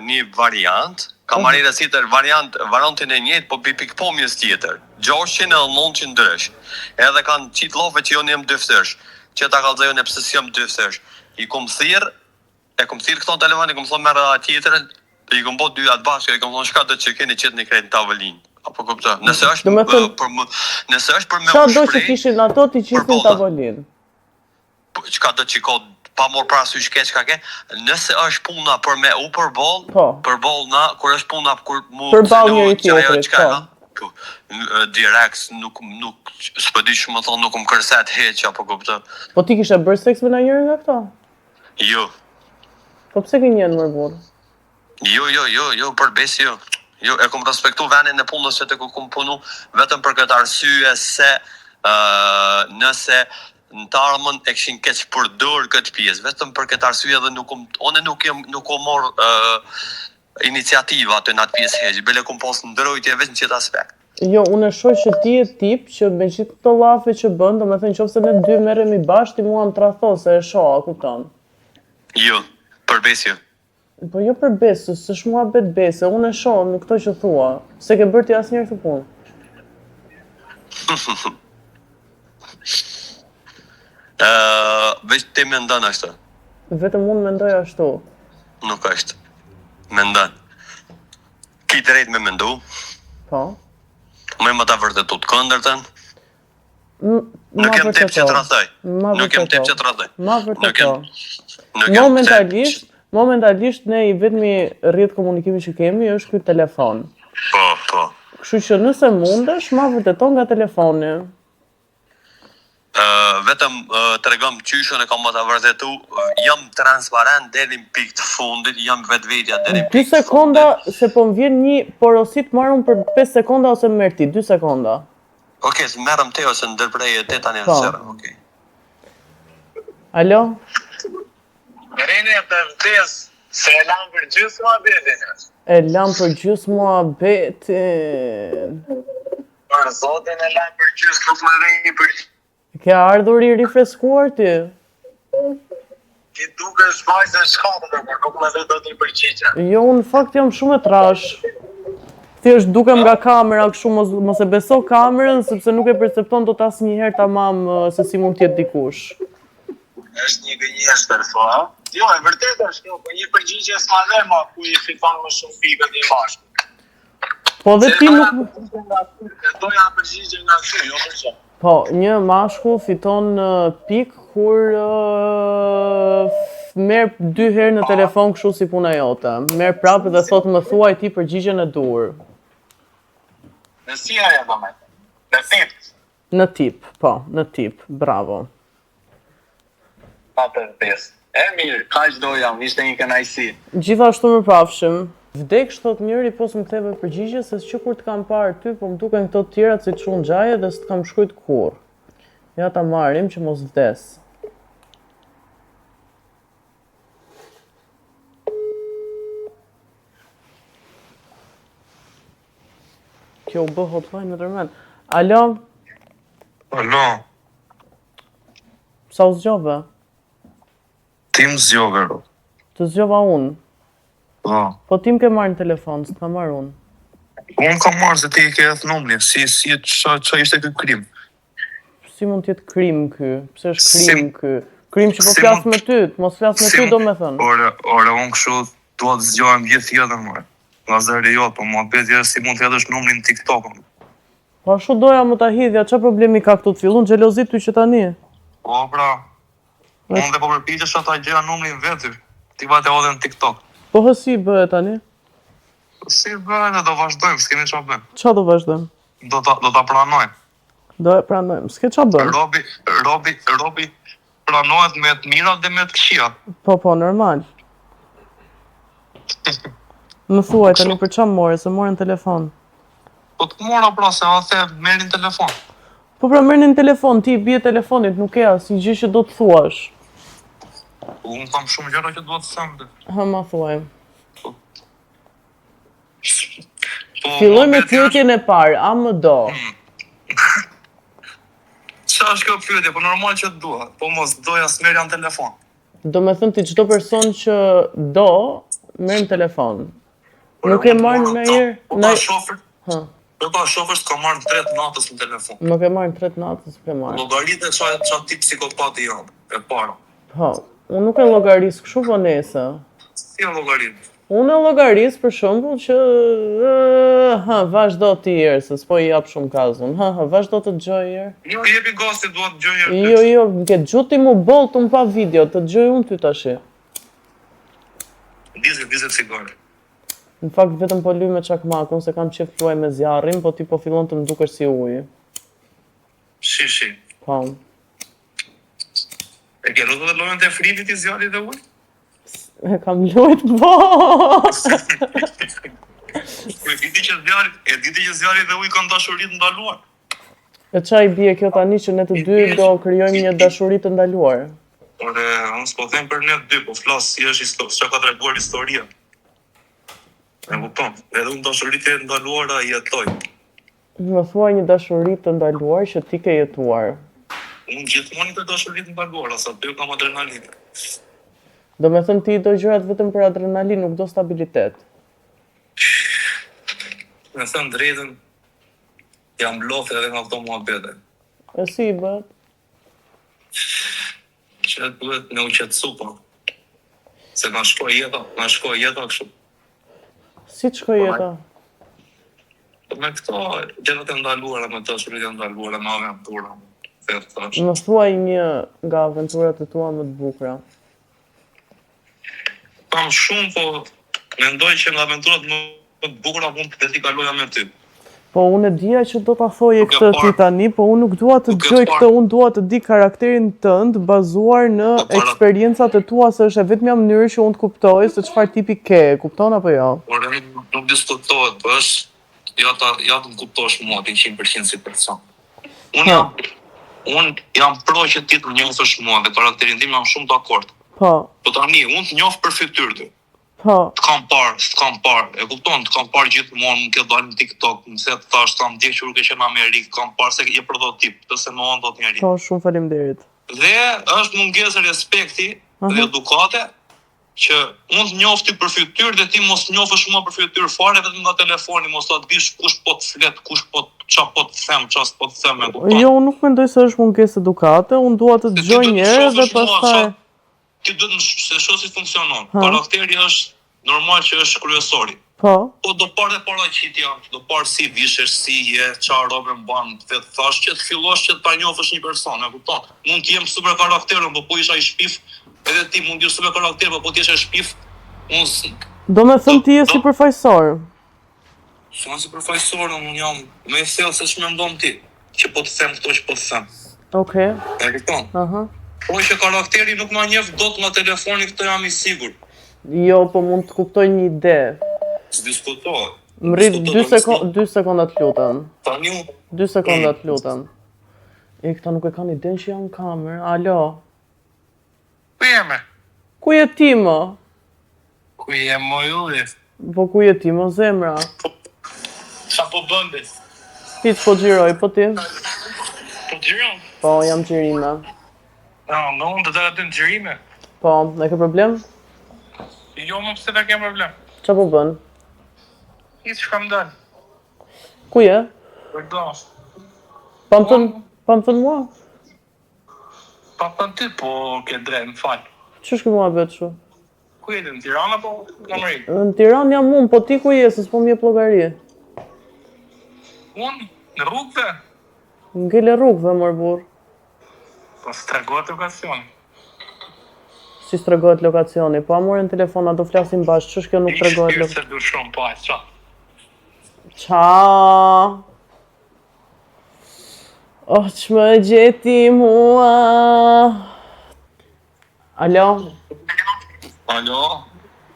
një variant, kamarierës tjetër variantin e njëjtë, po pikpamjes tjetër. 600 edhe 900 ndrysh. Edhe kanë qit llove që unë jam dy fytyrësh. Që ta kallëzojnë pse si jam dy fytyrësh. I kom thirr këto në telefon, i kom thonë merr tjetrën, i kom bot dy atë bashkë, i kom thonë çka do të keni qetë në krejt në tavolinë. Apo kupton? Nëse është për me çfarë do të kishin ato ti qishin në tavolinë? Çka do të qikoj pa mor parasysh keq ka ke, nëse është puna për me u përball, përball na kur është puna kur mu përball njëri tjetrit, po. Direkt nuk s'po di shumë thon nuk më kërset hiç apo kupton. Po ti kishe bërë seks me ndonjërin nga këto? Jo. Po pse ke njën më burr? Jo, për besë jo. Jo, e kom respektu vendin e punës që të ku kom punu, vetëm për këtë arsye se nëse në të ardhmen e kishin keq përdor këtë pjesë, vetëm për këtë arsye edhe nuk kom marr iniciativa atë në atë pjesë heq, bile kom pas ndrojtje vetëm në qëtë aspekt. Jo, unë e shoh që ti je tip që me gjithë këto llafe që bën, domethënë nëse ne dy merremi bashkë, ti mua më tradhon se e shoh, a kupton? Jo, për besë jo. Po jo për besë, s'është mua bet besë, unë e shoh në këto që thua. Se ke bërë ti asnjëherë këtë punë. Veç ti mendon ashtu. Vetëm unë mendoj ashtu. Nuk është. Mendon. Ki drejt me mendu. Po. Më ta vërtetu të këndërtën. Nuk jem tip që të rrathoj. Nuk jem tip që të rrathoj. Ma vërteto. Momentalisht ne i vetmi rrjet komunikimi që kemi është ky telefon. Po. Kështu që nëse mundesh, ma vërteto nga telefoni. Vetëm tregom qyshën e kam ta vërtetu, jam transparent deri në pikë të fundit, jam vetvetja deri në pikë. 2 sekonda se po më vjen një porosit marrëm për 5 sekonda ose merr ti, 2 sekonda. Okej, merrem te ose ndërprej te tani në serë, okej. Alo? Rene të vdes se e lam për gjysë muhabetin. E lam për gjysë muhabetin. Për zotin e lam për gjysë, nuk më dhe një për gjysë. Ke ardhur i rifreskuar ti? Ti duke shvajzë në shkatën, por nuk më dhe do t'i përgjigja. Jo, në fakt jam shumë e trash. Thjesht dukem nga kamera kështu, mos e beso kamerën, sepse nuk e percepton dot asnjëherë tamam se si mund të jetë dikush. Është një gënjeshtër, thua? Jo, e vërtet është kjo, po një përgjigje s'ma dhe ma ku i fiton më shumë pikët i bashkë. Po dhe ti nuk... Doja përgjigje nga ty, jo për që. Po, një mashkull fiton pikë kur merr 2 herë në telefon kështu si puna jote. Merr prapë dhe thot më thuaj ti përgjigjen e dur. Në si ajo do me? Në tip. Në tip, po, në tip, bravo. Pa për pes. E mirë, kaq doja, ishte një kënaqësi. Gjithashtu mirëpafshim. Vdek shtot njëri po s'm ktheve përgjigje se që kur të kam parë ty, po më duken këto të tjerat si çun xhaje dhe s'të kam shkruajt kurrë. Ja ta marrim që mos vdes. Kjo u bë hotline në tërmen. Alo, Alo, sa u zgjove? ti më zgjove, ro. Të zgjova unë. Po. Po ti më ke marrë në telefon, s'të kam marrë unë. Unë kam marrë se ti i ke edhe numrin, si qa ishte ky krim. Si mund t'jetë krim ky? Pse është Si- krim ky? Krim që po si flas mund- me ty, mos flas me ty do me thënë. Ore, unë kështu dua të zgjohem gjithë jetën, more. Nga zëri jot, po muhabeti është si mund të hedhësh numrin në TikTok. Po ashtu doja më ta hidhja, ç'a problemi ka këtu të fillun xhelozi ty që tani? Po, pra. Unë dhe po përpiqesh ata gjëja numrin vetë. Ti vate edhe në TikTok. Po hësi bëhet tani? Si bëhet, do vazhdojmë, s'kemi çfarë bëjmë. Ç'a do vazhdojmë? Do ta pranojmë. Do e pranojmë, s'ke ç'a bën. Robi pranohet me të mirat dhe me të këqijat. Po, normal. Më thuaj tani për ç'a more, se morën telefon. Po të mora pra se a the merrin telefon. Po pra merrni në telefon, ti i bie telefonit, nuk ke asnjë gjë që do të thuash. Unë kam shumë gjëra që duhet të them. Ha, ma thuaj. Po, Filloj me muhabeti është- pyetjen e parë, a më do? Qa është kjo pyetje? Po normal që dua. Po mos doja s'merja në telefon. Do me thënë ti çdo person që do, merr në telefon. Nuk e marrë në herë? Po ta shofer, Ha, po ta shofer s'ka marrë në 3 natës në telefon. nuk e marrë në 3 natës, s'ke marrë. Llogaritë qa tip psikopati jam. E para. Po, unë nuk e llogaris kështu po nese. Si e llogaritë? Unë e llogaris për shembull që vazhdo ti herë, se s'po i jap shumë kazun. Vazhdo të dëgjoj herë. Jo, jepi gasti, dua të gjoj herë. Jo, ke gjuti mu bolt unë pa video, të dëgjoj unë ty tashi. Dizet cigare. Në fakt vetëm po luaj me çakmakun se kam qef luaj me zjarrin, po ti po fillon të më dukesh si uji. Shi. Po. E ke rrëtë dhe lojën të fritit i zjarit dhe ujë? E kam luajt po. Po e diti që zjarit dhe ujë kanë dashurit ndaluar. E qa i bie kjo tani që ne të dy do krijojmë një dashuri të ndaluar? Ore, unë s'po them për ne dy, po flas si është çka ka treguar historia. E kupton? Edhe unë dashuritë e ndaluara i jetoj. Më thuaj një dashuri të ndaluar që ti ke jetuar. Unë gjithmonë të dashuritë të ndaluara, sa të kam adrenalinë. Do me thënë ti do gjërat vetëm për adrenalin, nuk do stabilitet. Me thënë drejtën, jam lodhë edhe nga këto muhabete. E si i bëhet? Që duhet me u qetësu, po. Se na shkoj jeta kështu. Si të shkoj jeta? Me këto gjërat e ndaluara, me dashuritë e ndaluara, me aventura. Më thuaj një nga aventurat e tua më të bukura. Kam shumë, po mendoj që nga aventurat më të bukura mund të ti kaloja me ty. Po unë e dija që do ta thoje Nuk e këtë par. ti tani, po unë nuk dua të Nuk e dëgjoj par. këtë, unë dua të di karakterin tënd bazuar në Po, para. eksperiencat e tua, se është e vetmja mënyrë që unë të kuptoj se çfarë tipi ke, e kupton apo jo? Por nuk diskutohet, po është ja të më kuptosh mua ti 100% si person. Unë jam pro që ti të njohësh mua dhe karakterin tim jam shumë dakord. Po, Po tani unë të njoh për fytyrë ty. po, S'kam parë, e kupton, të kam parë gjithmonë, më ke dalë në TikTok, më se të thash, kam djequr ke qenë në Amerikë, kam parë se je prototip, të se më onë do të njeri. po, shumë faleminderit. Dhe është mungesë respekti dhe edukate, që unë të njoh ty për fytyrë dhe ti mos njohësh mua për fytyrë fare vetëm nga telefoni, mos ta dish kush po të flet, kush po ç'a po të them, ç'a s'po të them, e kupton. Jo, unë nuk mendoj se është mungesë edukate, unë dua të Se ti dëgjoj do të një herë dhe shohësh mua, pastaj. ti duhet se shoh si funksionon. Karakteri është normal që është kryesori. Po. Po do parë dhe paraqitja, do parë si vishesh, si je, çfarë robe mban, vetë thash që të fillosh që ta njohësh një person, e kupton? Mund të jem super karakterin, po isha i shpif, edhe ti mund të jesh super karakter, po ti je shpif, Do me thënë ti je si përfaqësor. S'jam si përfaqësor, unë jam me thellë se ç'mendon ti, që po të them këto që po të them. Okej. E kupton? Aha. Po që karakteri nuk ma njeh dot nga telefoni, këtë jam i sigurt. Jo, po mund të kuptoj një ide. S'diskutohet. Mrit 2 sekonda të lutem. Tani 2 sekonda të lutem. Këta nuk e kanë idenë që janë kamerë. Alo. ku jeme? Ku je ti më? Ku jem mo julli? Po ku je ti më zemra? Qa po bënde? Ti që po gjiroj, po ti? Po gjiron? Po, jam gjirime. Në unë të të të në gjirime? Po, e ke problem? Jo, më pëse të kem problem. Qa po bën? I që kam dalë. Ku je? Përdo. Pa më thënë mua? Pa për ty, po ke drejt, më falë. Që shkë mua betë shu? Ku jetë, në Tirana, po në Mëri? Në Tiran jam unë, po ti ku je, se s'po m'je plogari? Unë, në rrugëve? Ngele rrugëve, mërë burë. Po së tregohet lokacion. Si s'tregohet lokacioni, po a morën telefona, do flasim bashkë, që shkjo nuk tregohet lokacioni? Se du shumë, po qa. Qa? Oh, që më gjeti mua? Alo? Alo?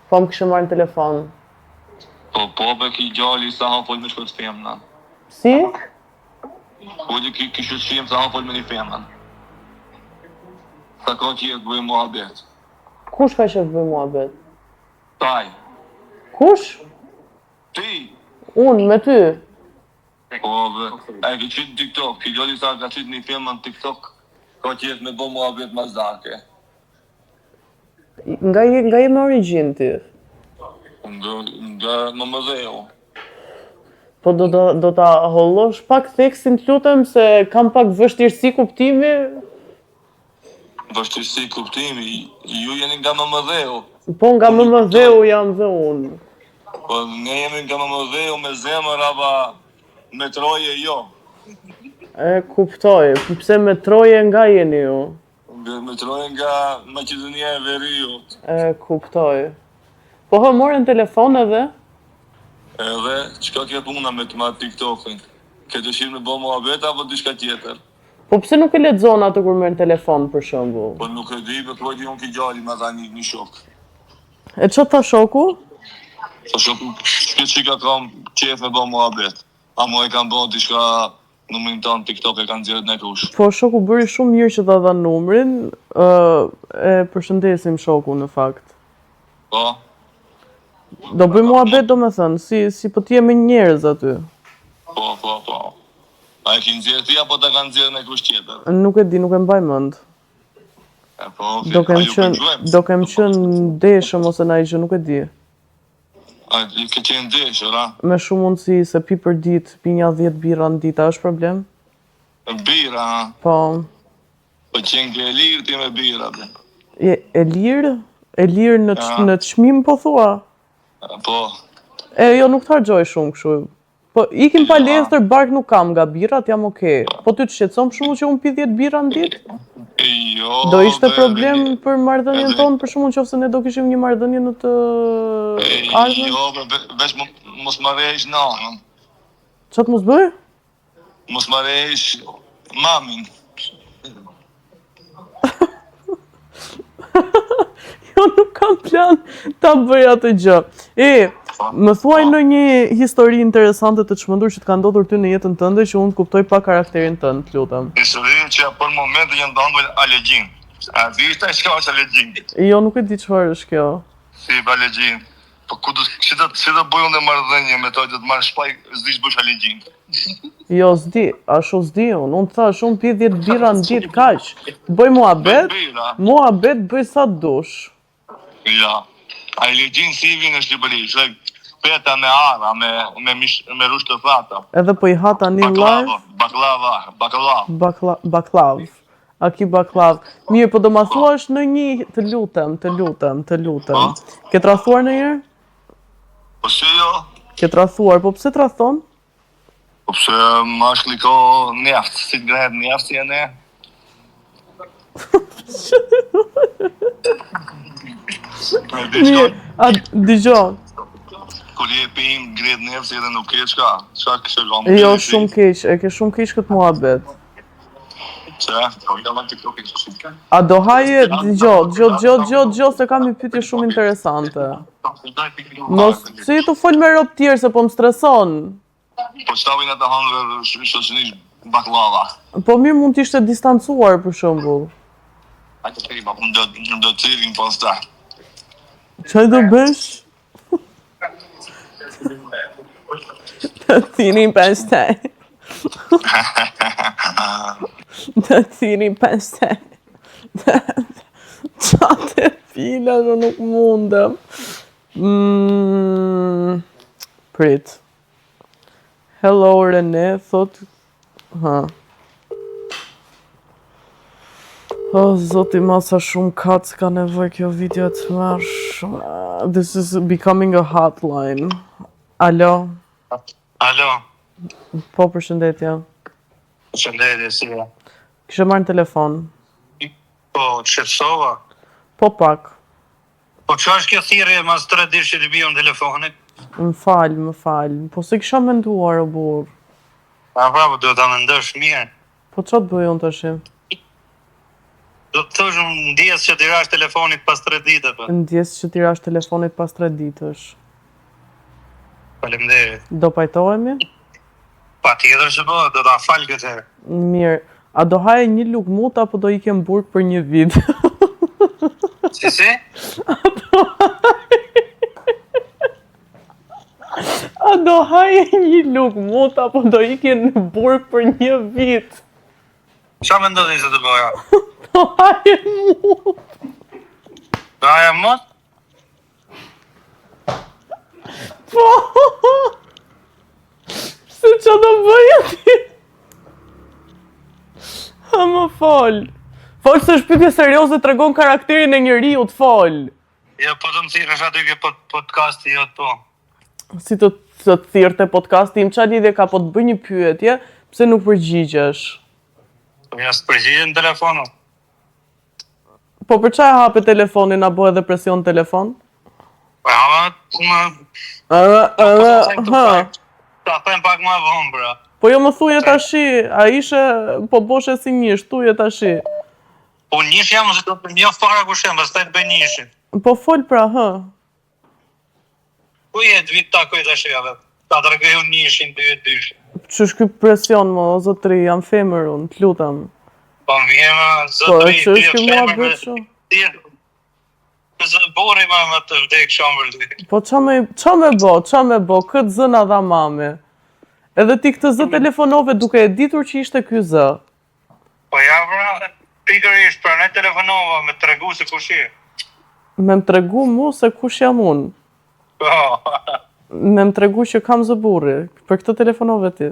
Po më kështë marrë në telefon. Po be ki gjalli sa ha fol me shkot femna. Si? Po di ki kishë shqim sa ha fol me një femna. Sa ka që jetë bëjë mua bet. Kush ka që të bëj mua bet? Taj. Kush? Ti. Unë, me ty. Po be. E ki qitë TikTok. Ki gjalli sa ka qitë një femna në TikTok. Ka që jetë me bëjë mua bet ma zdake. Nga je me origin ti? Nga më mëdheu. Po do ta hollosh pak tekstin të lutem se kam pak vështirësi kuptimi? Vështirësi kuptimi, ju jeni nga më mëdheu. Po nga më mëdheu jam dhe unë. Po ne jemi nga më mëdheu me zemër apo me troje jo. E kuptoj, pse me troje nga jeni ju? Me troje nga Maqedonia e Veriut. E kuptoj. Po morën telefon edhe? Edhe, qka ke puna me të marrë TikTok-in? Ke dëshirë me bo muhabet apo diçka tjetër? Po pse nuk e lexon atë kur merr telefon për shembull? Po nuk e di, për të unë ki gjalli me dha një shok. E çfarë tha shoku? Po shoku, qika kam qef me bo muhabet. A mu e kam bo diçka numrin tonë TikTok e kanë zjerët në kush. Po shoku bëri shumë mirë që ta dha numrin, e përshëndesim shoku në fakt. Po? Do bëj muhabet do me thënë, si po t'je me njerëz aty. Po. A e ki nxjerë ti apo ta kanë nxjerë në kush tjetër? Nuk e di, nuk e mbaj mend. E po, Do kem qenë ndeshëm ose na gjë, nuk e di. A i ke qenë ndeshër, a? Me shumë mundësi se pi për ditë, pi një 10 bira në ditë, a është problem? Bira, a? Po. Po qenë ke e lirë ti me bira, be. E lirë? E lirë në çmim po thua? Po. E jo, nuk të hargjoj shumë kështu. Po ikim palestër, bark nuk kam nga birat, jam okej. Po ty të shqetëson për shembull që unë pi 10 bira në ditë? Jo. Do ishte problem për marrëdhënien tonë për shembull nëse ne do kishim një marrëdhënie në të ardhmen? Jo, veç mos marrësh nanën. Çat mos bëj? Mos marrësh mamin. Jo, nuk kam plan ta bëj atë gjë. Më thuaj në një histori interesante të çmendur që të ka ndodhur ty në jetën tënde që unë të kuptoj pak karakterin tënd, të lutem. Historinë që për momentin janë dangul alegjin. A di çka është alegjin? Jo, nuk e di çfarë është kjo. Si alegjin. Po ku do të bëj unë marrëdhënie me to që të marr shpaj s'dish bësh alegjin. Jo, s'di, ashtu s'di unë. Unë thash, unë pi 10 bira në ditë kaq. Të bëj muhabet bëj sa dush. Ja. Alegjin si vjen në Shqipëri, peta me ara, me rusht të thata. Edhe po i hata një llar. Baklav. Baklav. Aki baklav. Mirë, po do ma thuash në një, të lutem. Ke tradhuar ndonjëherë? Po se jo, Ke tradhuar, po pse tradhon? po pse mashkulli ka njaft, si të grehet njaft si e ne. Mirë, a dëgjon. Kur je pim gret njaft si edhe nuk ke çka. Çka kishte gjamë? Jo, shumë keq, e ke shumë keq këtë muhabet. Çe? Po jam në TikTok. A do haje, dëgjo, se kam një pyetje shumë interesante. Mos, si të fol me rob tjerë se po më streson. Po çfarë vjen të hanë shoqërisht baklava. Po mirë mund t'ishte distancuar për shembull. Do të cilin posta. Çfarë do bësh? Të thinin pastaj. Të thinin pastaj. Qatë e fila që nuk mundem. Prit. Hello Rene, thot. Ha. O, zoti masa shumë kac ka nevoj kjo video të marrë. This is becoming a hotline. Alo? Alo, Po, përshëndetje. shëndetje, si e? Kishe marrë në telefon? Po, qetësova? Po pak. Po që është kjo thirrje mas 3 ditë që të bio në telefonit? Më fal. Po se kisha menduar o burr. Bravo, do ta mendosh mirë. Po ç'a të bëj unë tash? Do të thosh ndjes që t'i rash telefonit pas 3 ditëve. Ndjes që t'i rash telefonit pas 3 ditësh. Faleminderit. Do pajtohemi? Patjetër se po, do ta fal këtë herë. Mirë. A do haje një luk mut apo do ikem burg për një vit? Si? A do haje një luk mut apo do ikem në burg për një vit? Qa me ndodhin se të bëja? Do haje mut. Do haja mot? Po. Se që do bëja ti? Ha më fol. Fol se shpytje serioze të regon karakterin e njeriut, fol. Jo, po të më thirrësh aty ke podcasti, jo to. Si të thirrte podcasti im, qa lidhje ka po të bëj një pyetje, pse nuk përgjigjesh? Po ja së përgjigje në telefonu. Po për qa e hape telefonin, a bo edhe presion telefon? Po ja, ta them pak më vonë, bra. Po jo më thuje tashi, a ishe, po boshe si njësh, thuje tashi. Po njësh jam se do të njoh fara kush jam, pastaj të bëj njëshin. Po fol pra, hë. Ku je të vit takoj tash javë? Ta tregoj unë njëshin, dysh. Qysh ky presion më, o zotri, jam femër unë, t'lutem. Po më vjema, Po, zotri, qysh ky mua bëtë shu? Zë bori më të vdek shambër të. Po qa me bo, këtë zë na dha mami. Edhe ti këtë zë telefonove duke e ditur që ishte ky zë. Po ja, bra, pikërisht, pra ne telefonova me tregu se kush je. Me më tregu mu se kush jam unë. Po, Me më tregu që kam zë burri. Për këtë telefonove ti.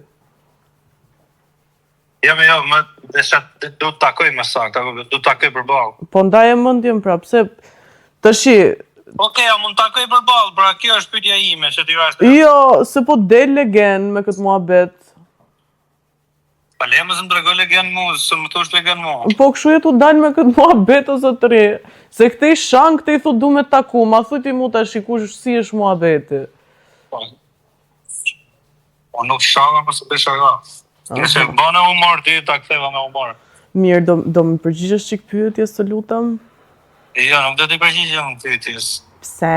jo, më desha du të takoj më saktë, du të takoj përballë. Po ndaje mendjen pra, pse tashi, Okej, ja mund të takoj përballë, pra kjo është pyetja ime, që ti rash. jo, se po del legend me këtë muhabet. Pa lemës më tregoj legend mu, se më thosh legend mu. Po kështu jetu dal me këtë muhabet o zotri. Se këtej shank këtej thot du me taku, ma thuj ti mu tash kush si është muhabeti. Po nuk shaka, po se besha ka. Nëse bëne humor, ti ta ktheva me humor. Mirë, do më përgjigjesh çik pyetjes të lutem? Jo, nuk do t'i përgjigjem pyetjes. Pse?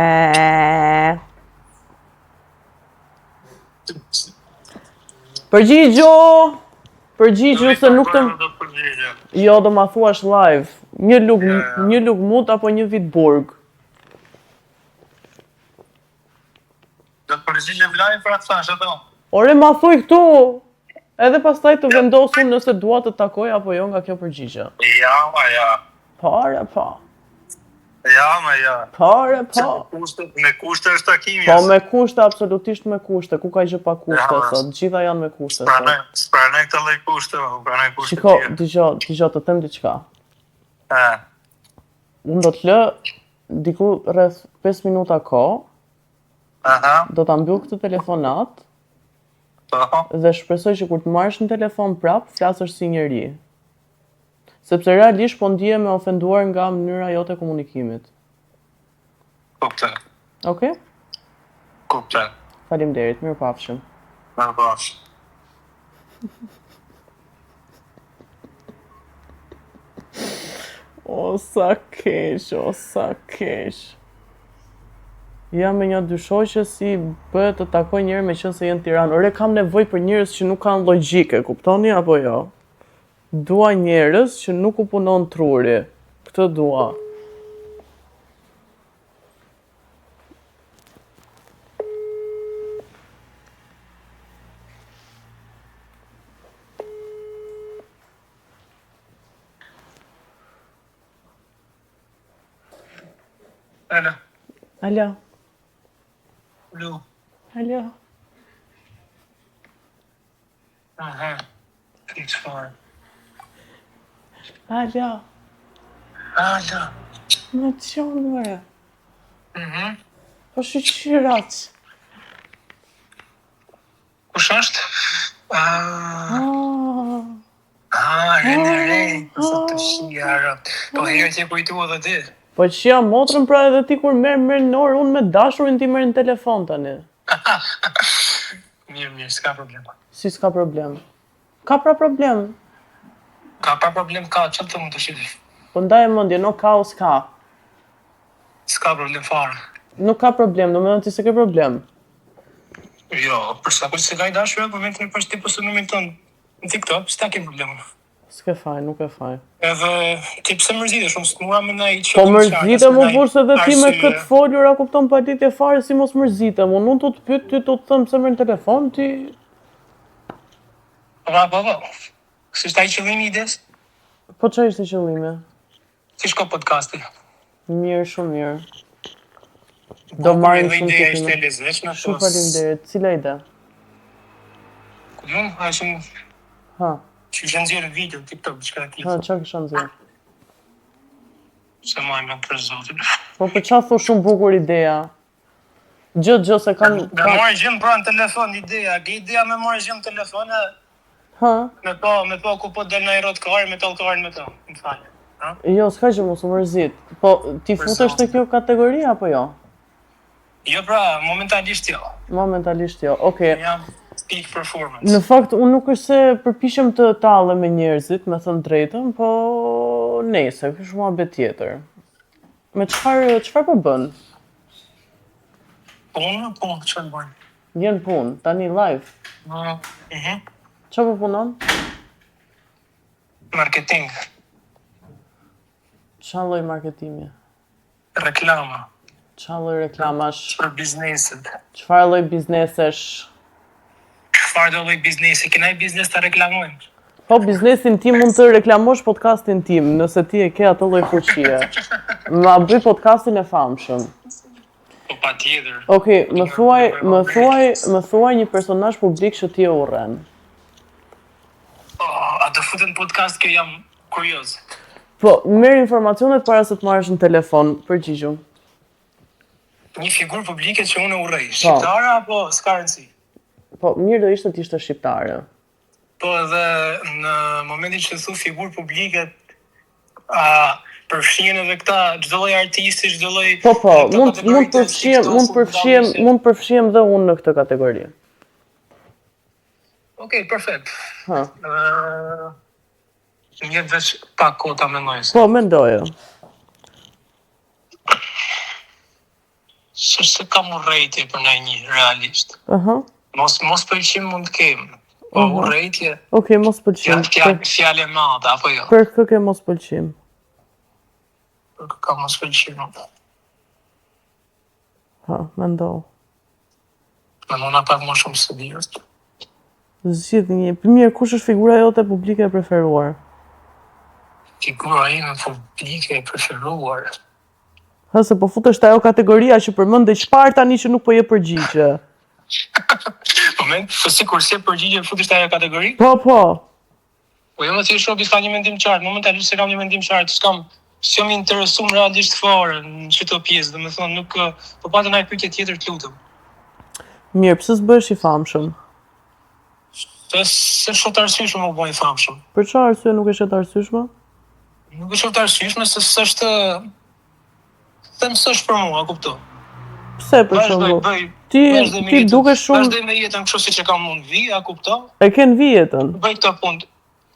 Përgjigju se nuk të... Do të përgjigjem. Jo, do ma thuash live. Një luk mut apo një vit burg. Do të përgjigjem live pra të thash ato. Ore, ma thuj këtu! Edhe pastaj të vendosun nëse dua të takoj apo jo nga kjo përgjigje. Ja. Pare, pa. Ja, ma ja. Pare, po. Me kushte është takimi. Po me kushte, absolutisht me kushte. Ku ka gjë pa kushte sot? Gjitha janë me kushte sot. Spranoj këtë lloj kushte, pranoj kushte. Shiko, dëgjo, të them diçka. Unë do të lë diku rreth 5 minuta kohë. Aha. Do ta mbyll këtë telefonat. Po. Dhe shpresoj që kur të marrësh në telefon prap, flasësh si njeri. Sepse realisht po ndihem e ofenduar nga mënyra jote e komunikimit. Kuptoj. Okej? Kuptoj. Faleminderit, mirupafshim. Mirupafshim. O, sa keq. Jam me një dy shoqe si bëhet të takoj njëri me qenë se jenë në Tiranë. Ore, kam nevojë për njerëz që nuk kanë logjike, kuptoni apo jo? Dua njerëz që nuk u punon truri. Këtë dua. Alo. Alo. Lu. Alo. Aha. Fix fine. Alo. Alo. Në qonë, mëre. Po shqyrat. Kush është? Re, sa të shijara. Po herë që kujtu edhe ti. Po që jam motrën pra edhe ti kur merë në orë, unë me dashurin ti merë në telefon tani. Mirë, s'ka problem. Si s'ka problem? Ka pra problem. Ka pa problem, ka, që të mund të shqipi? Po ndaj e mëndje, no ka o s'ka. S'ka problem fare. Nuk ka problem, do me në ti se ke problem. Jo, përsa kush se ka i dashur, për me të në përshti për së nëmin tënë në TikTok, s'ta ke problem. S'ke faj, nuk e faj. Edhe ti pse mërzite shumë, s'mura me na i që... Po mërzite më burse dhe ti me këtë folur, a kupton pa dit e fare si mos mërzite. Unë të të pyt, ty të të thëmë se mërë në telefon, ti... Po. Si shta i qëllimi i des? Po që ishte qëllime? Si shko podcasti? Mirë, shumë mirë. Do marrim shumë ideja të ishte lezeshme, Shumë faleminderit. Cila ide? Ku du, a shumë... Ha, Që ishe nëzirë video, TikTok, qëka t'i ha, qa kësha nëzirë? Se maj me për zotin. Po për qa thu shumë bukur ideja? Gjë se kanë... Me marrë gjimë pra në telefon ideja, ke ideja me marrë gjimë në telefon, Ha? me po ku po del në i rotë kare, me tolë kare me to, më falë. Jo, s'ka që mos u mërzit. Po, ti futesh të kjo kategori, apo jo? Jo pra, momentalisht jo. Momentalisht jo, okej. Jam peak performance. Në fakt, unë nuk është se përpishem të tallem me njerëzit, me thënë drejtën, po nese, kështë mua bet tjetër. Me çfarë po bën? Punë, çfarë bën? Vjen punë, tani live. Çfarë po punon? Marketing, Çfarë lloj marketimi? reklama, Çfarë lloj reklamash? për bizneset. Çfarë lloj biznesesh? Çfarë do lloj biznesi? Kena i biznes të reklamojmë. Po, biznesin tim mund të reklamosh podcastin tim, nëse ti e ke atë lloj fuqie. Ma bëj podcastin e famshëm. Po pa tjetër. Okej, më thuaj një personazh publik që ti e urren. A të futen podcast kjo jam kurioz. Po, merr informacionet para se të marrësh në telefon, përgjigju. Një figurë publike që unë urrej. Shqiptare apo s'ka rëndësi? Po, mirë do ishte t'ishte shqiptare. Po edhe në momentin që thu figurë publike, përfshihen edhe këta çdo lloj artisti, çdo lloj... Po, mund përfshihem dhe unë në këtë kategori. Okej, perfekt. Ha. Një veç pak kohë ta mendoj. Po, mendoje. Se kam urrejtje për një realisht. Aha. Mos pëlqim mund të kem. Po urrejtje. Okej, mos pëlqim. Fjalë e madhe apo jo? Për kë ke mos pëlqim? Për ka mos pëlqim. Ha, mendoj. Me mona pak më shumë se dirët. Zgjidh një. Mirë, kush është figura jote publike e preferuar? Figura ime publike e preferuar. Ha, se po futesh te ajo kategoria që përmend çfarë tani që nuk po je përgjigje. Moment, po sikur se përgjigje futesh te ajo kategori? Po. Po jo më thjesht shopi s'ka një mendim qartë, momentalisht se kam një mendim qartë, s'jam interesuar realisht fare në çdo pjesë, domethënë nuk po patë ndaj pyetje tjetër të lutem. Mirë, pse s'bëhesh i famshëm? Se shumë të arsyeshme më bëj famshëm. Për çfarë arsye nuk e shet arsyeshme? Nuk është shumë të arsyeshme se s'është them s'është për mua, kupto. Pse për shembull? Ti dukesh shumë vazhdoj me jetën kështu siç e kam unë vi, a kupto? E ke në vijetën. Bëj këtë punë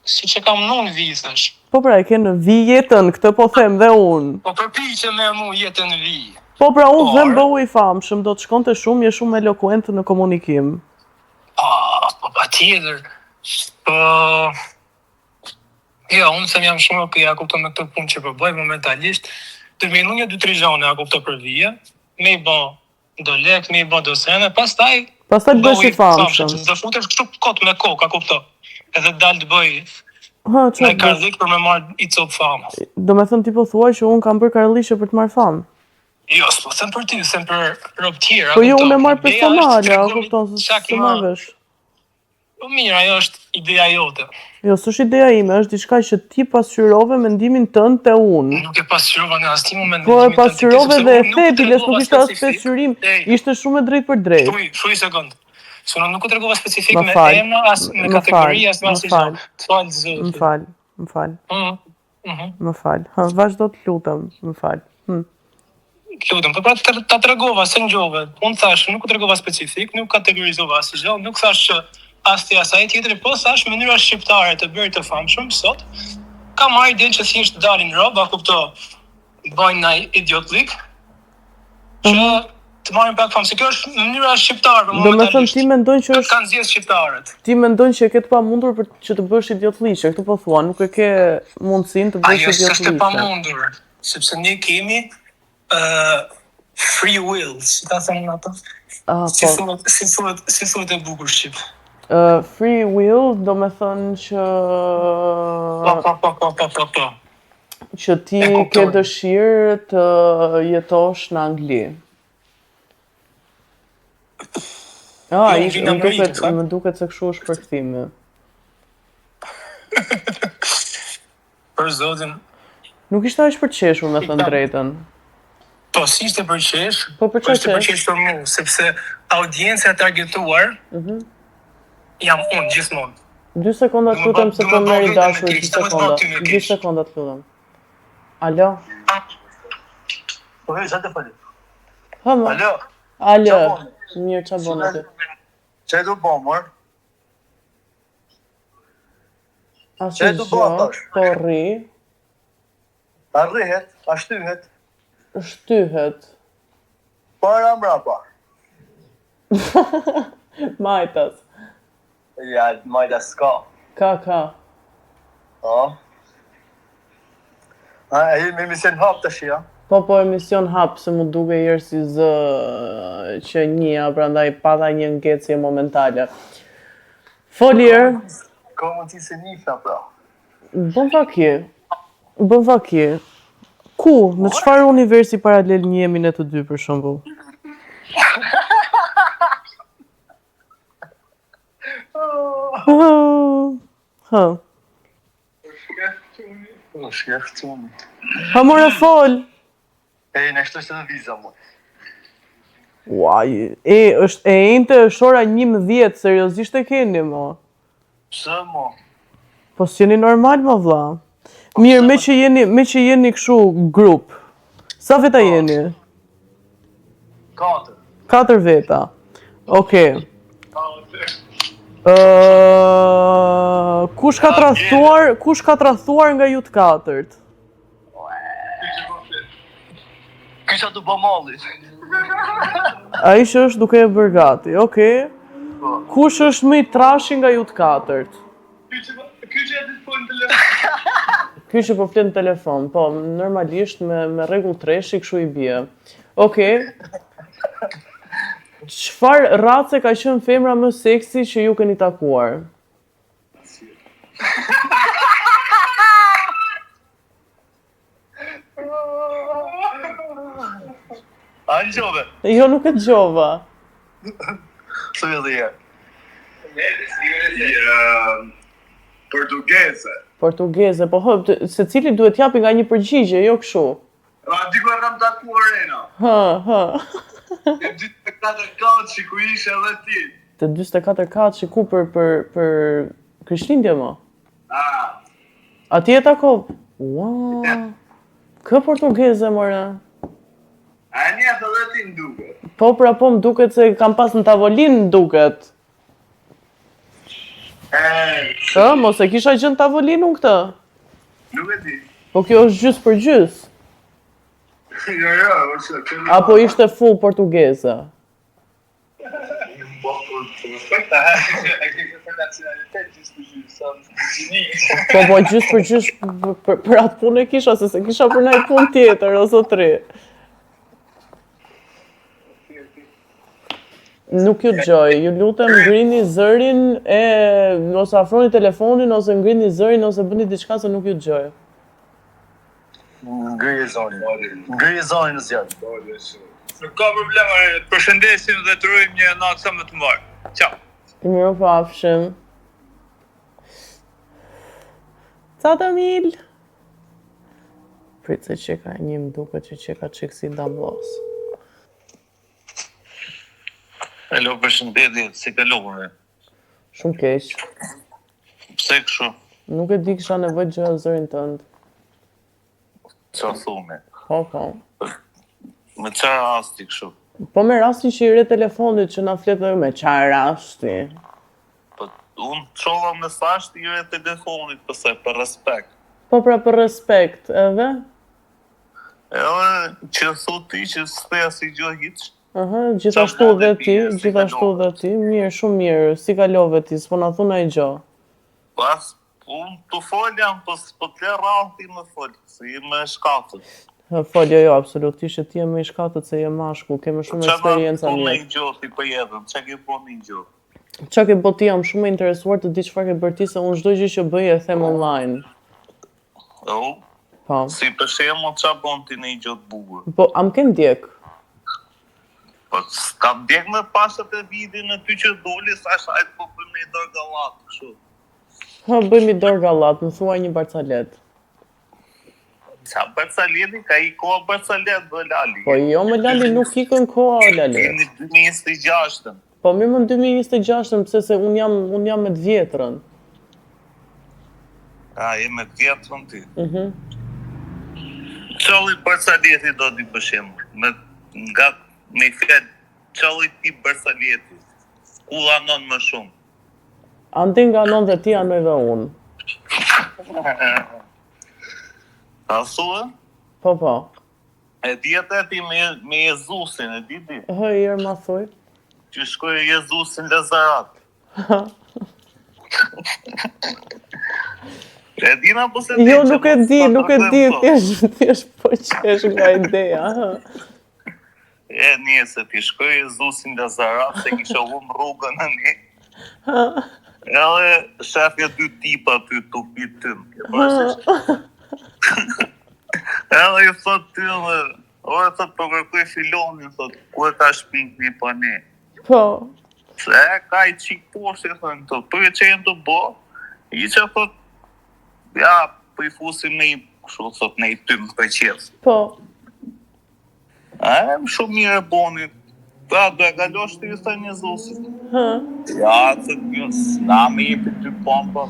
siç e kam unë vi thash. Po pra, e ke në vijetën, këtë po them dhe unë. Po përpiqem me mu jetën vi. Po pra, unë them bëhu i famshëm, do të shkonte shumë, je shumë elokuent në komunikim. Po patjetër. Po jo, unë sem jam shumë okay, a kupton me këtë punë që po bëj momentalisht. Të më një 2-3 gjëra a kupton për vije, me i bë do lek, me i bë do sene, pastaj bësh i famshëm. Do futesh kështu kot me kokë, a kupton. Edhe dal të bëj Ha, me karlik për me marrë i copë famës. Do me thënë ti po thuaj që unë kam bërë karlishe për të marrë famë. Jo, s'po them për ty, them për rob tjera. Po jo, unë e marrë personale, a kupton, se marrë vesh. Po mirë, ajo është ideja jote. Jo, s'është ideja ime, është diçka që ti pasqyrove mendimin tënd te unë. Nuk e pasqyrova në asnjë moment. Po e pasqyrove dhe e the, biles nuk ishte as pasqyrim, ishte shumë e drejtë për drejtë. Shuj sekond. Sona nuk u tregova specifik me emra, as me kategori, as me asnjë gjë. Fal zot. Më fal. Më fal. Ha, vazhdo të lutem, më fal. Lutem, po pra ta tregova se ngjove. Unë thash, nuk u tregova specifik, nuk kategorizova asnjë gjë, nuk thash që as ti as ai tjetri, po thash mënyra shqiptare të bëri të famshëm sot. Ka marrë idenë që thjesht dalin rroba, kupto. Bajnë nai idiotlik. Që të marrin pak famë, se kjo është mënyra shqiptare për momentalisht. Do me thënë ti mendon që është... Kanë zgjedhur shqiptarët. Ti mendon që e ke të pamundur për që të bësh idiotliqe, këtu po thua, nuk e ke mundësinë të bësh idiotliqe. Ajo s'është e pamundur, sepse ne kemi free will, si ta thënë ato. Si thuhet e bukur shqip. Free will do me thënë që... Po. Që ti ke dëshirë të jetosh në Angli. Më duket se kështu është përkthimi. Për zotin. Nuk ishte aq për qeshur, me thënë drejtën. Po, si ishte për qesh? Po për çfarë? Ishte për qesh për mua, sepse audiencia e targetuar jam unë gjithmonë. 2 sekonda të lutem se po merri dashur, 2 sekonda të lutem. Alo? Po hej, sa të falit? Alo? Mirë, qa bon atë? Qaj du bo, mër? Asë gjë, po rri. A rrihet, a shtyhet? Shtyhet. Para mrapa. Majtas. Ja, majtas s'ka. Ka. E jemi emision hap të shia? Po, emision hap, se mu duke jërë si zë që njëja, prandaj pata një ngecje momentale. Folier. Ka mundësi se njëfna, pra. Bën fakje. Ku? Në çfarë universi paralel njemi ne të dy, për shembull? Ha more fol. Në shto që të viza, mu. Uaj, është e ente është ora 11, seriozisht e keni, mo? Pse, mo? Po s'jeni normal, mo, vlla. Mirë, me që jeni kështu grup, sa veta jeni? 4. 4 veta. Okej. Kush ka tradhuar nga ju të katërt? Kisha të bëmallit. Ai që është duke e bërë gati, okej. Kush është më i trashi nga ju të katërt? Ky që po flet në telefon, po, normalisht me rregull treshi kështu i bie. Okej. Çfarë race ka qenë femra më seksi që ju keni takuar? në gjove. Jo, nuk e dëgjova. Së edhe herë. Portugeze. Portugeze, po secili duhet japi nga një përgjigje, jo kështu. Diko kam takuar Rena. E 24 katë që ku ishe edhe ti. Të 24 katë që ku për Krishtlindje më? A ti e tako? Wow. Kë portugeze, more? A njëtë edhe ti më duket. Po, pra po më duket se kam pas në tavolinë më duket. Mos e kisha gjën tavolinë unë këtë? Nuk e di. Po kjo është gjys për gjys. Jo, është kemi. Apo ishte full portugeze? Po gjys për gjys për atë punë e kisha, se kisha për ndaj punë tjetër, o zotri. Nuk ju gjoj, ju lutem ngrini zërin ose afroni telefonin, ose ngrini zërin, ose bëni diçka se nuk ju gjoj. Ngri zonin në zjarë. Nuk ka probleme, përshëndesim dhe të rujmë një natë sa më të mbarë. Ciao. Mirë pafshim. Ca të mil. Prit se që ka një më duke që ka qikë si dambos. Alo, përshëndetje, si kalore? Shumë keq. Pse kështu? Nuk e di kisha nevojë gjë zërin tënd. Qa thume? Po. Me qa rasti kështu? Po me rastin që i re telefonit që na flet dhe me qa rasti. Po, unë qova mesazh të i re telefonit pëse, për respekt. Po pra për respekt, edhe? Edhe që thot ti që s'theja si gjë hiç. Gjithashtu dhe ti, mirë, shumë mirë, si kalove ti, s'po na thuna i gjo. Pas, unë të foljam, po të le rrallë më folë, se i me shkatët. Folja jo, absolutisht, ti e me i shkatët se je mashku, keme shumë eksperienca mirë. Qa në gjo ti për jetën, qa ke po në gjo? Qa ke po ti jam shumë interesuar të di çfarë ke bërë ti, se unë çdo gjë që bëj e them online. Po. Si për shembull qa bon ti në gjo të bugur? Po, am ke ndjek? Po, s'ka ndjek me pasat e vidin në ty që doli, sa shajt po bëjmë një dorë gallat, kështu. Bëjmë i dorë gallat, më thuaj një barcalet. Qa barcaleti, ka i koha barcalet, dhe Lali. Po jo, me Lali nuk ikën koha, Lali. Në 2026. Po mirë më në 2026, pëse se unë jam me të vjetrën. Je me të vjetrën ti? Qalli barcaleti do t'i përshemë, me i flet, qalli ti barcaleti, ku anon më shumë? Andi nga anon dhe ti anoj dhe unë. A thua? Po. E djetë e ti me Jezusin, e di ti? Herë ma thuj. Që shkoj Jezusin Lazarat. E dina po se Jo, nuk e di, thjesht po qesh nga ideja. E një se ti shkoj Jezusin Lazarat, se kisha umë rrugën në një. Edhe shefja 2 tipa ty të pit tym. Edhe i thot ty dhe, ore thot po kërkuj filonin, thot, ku e ka shpink një pa ne? Po. Se ka i qik poshtë, i thot, për e qenë të bo, i që thot, ja, për i fusim në i, kështu thot, në i tym për qesë. Po. Më shumë mirë e boni, ta, do e galosh të i thë një Jezusit. Ja, thot, njës, na me i për 2 pompa.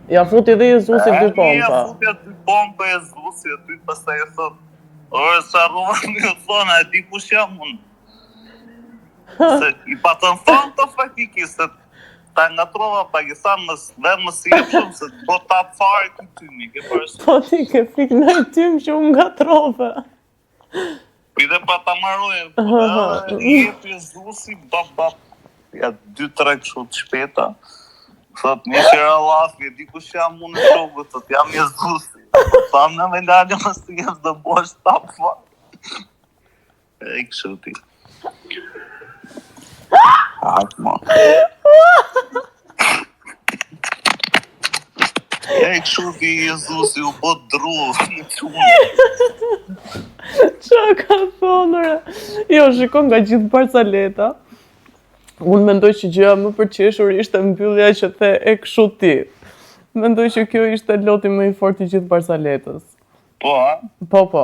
Ja futi dhe Jezusi 2 pompa. Ja futi 2 pompa Jezusi, aty pastaj e thot, ore, sa rrëma një thona, e di kush jam unë. Se i patën thonë të fakiki, se ta nga trova Pakistan dhe më si e shumë, se po ta fare këtymi, ke përshë. Po ti ke fik në tym që unë nga trove. I dhe pa ta marojë, i e për Jezusi, bap, ja 2-3 kështu të shpeta, thot një qëra lafi, e di kush jam unë në shokë, thot jam Jezusi. Thamë në me lalë më si jesë dhe bosh ta fare. E kështu ti. Hajtë ma. kështu ti Jezusi u bot dru. Qa ka thonëre? Jo, shikon nga gjithë Barsaleta. Unë mendoj që gjëja më përqeshur ishte mbyllja që the e kështu ti. Mendoj që kjo ishte loti më i fortë i gjithë Barsaletës. Po, a? Po. Po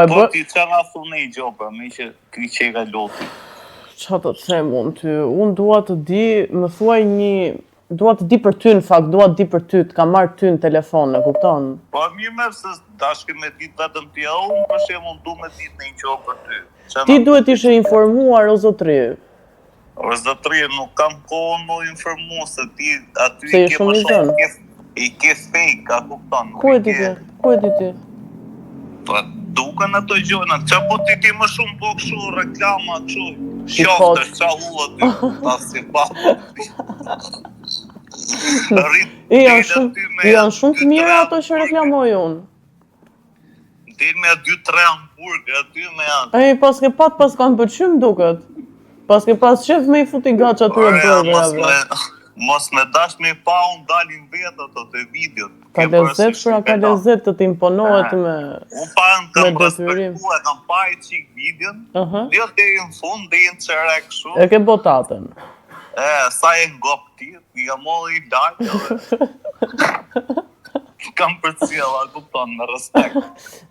e Po bë... ti qa nga thunë i gjopa, me që kri që ka loti. Qa të them unë ty? Unë dua të di, më thuaj një... Dua të di për ty në fakt, dua të di për ty, të ka marrë ty në telefon, e kupton? Po mirë me se dashke me ditë vetëm t'ja unë, për shembull du me ditë në një qohë për ty. Ti duhet ishe informuar o zotri. O zotri, nuk kam kohën më informu, se ti aty Se i je ke shumë më i zënë. shumë, i ke fake, a kupton? Ku e di ti? Ku e di ti? Po duken ato gjëna, qa po ti ke më shumë po kështu reklama kështu. Shifot. Qoftë, qa hua ty, ta si pa. Janë shumë të mira ato që reklamoj unë. Del me 2-3 hamburger, aty me janë. Ej, pas kanë pëlqym duket. Pas ke pas qef me i futi gaç atyre burgerave. Mos me dash me pa unë dalin vetë ato të videot. Ka lezet pra, ka lezet të t'imponohet me... Unë pa në kam detyrim. respektua, kam pa i qik videon, Aha. dhe deri në fund, dhe i në qerek shu. E ke botatën. Sa e ngop ti, i kam molli i dark, kam për cjella, kupton, me respekt.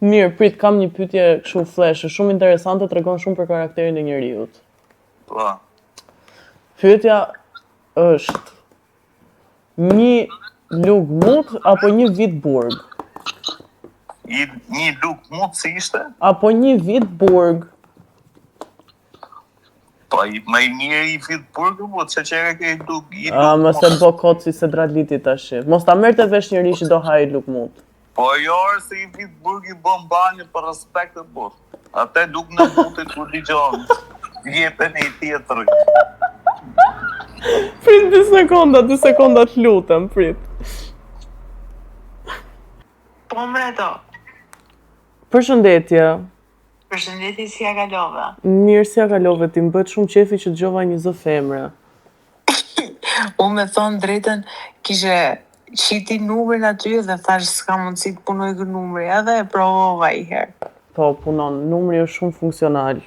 Mirë, prit, kam një pyetje kështu flash, shumë interesante, tregon shumë për karakterin e njeriut. Po. Pyetja është një lugmut apo një vit burg? Një luk mut si ishte? Apo një vit burg? Po, me i mirë i vit burgë, po, që qere ke i luk i luk A, mëse bo kotë si se draliti tash. Mos ta merte vesh njëri që do hajë lugmut. Po, jo, se i vit burgë i bën banjë për respekt e bot. Ate luk në mutit ku t'i gjonë. Jepen e i tjetëri. Prit 2 sekonda të lutem, prit. Po mreto, Përshëndetje. përshëndetje si ja kalove. Mirë si ja kalove, ti më bët shumë qefi që dëgjova një zë femre. Unë me thonë drejten, kishe qiti numrin aty dhe thash s'ka mundësi të punoj kë numri, edhe e provova i herë. Po, punon, numri është shumë funksional.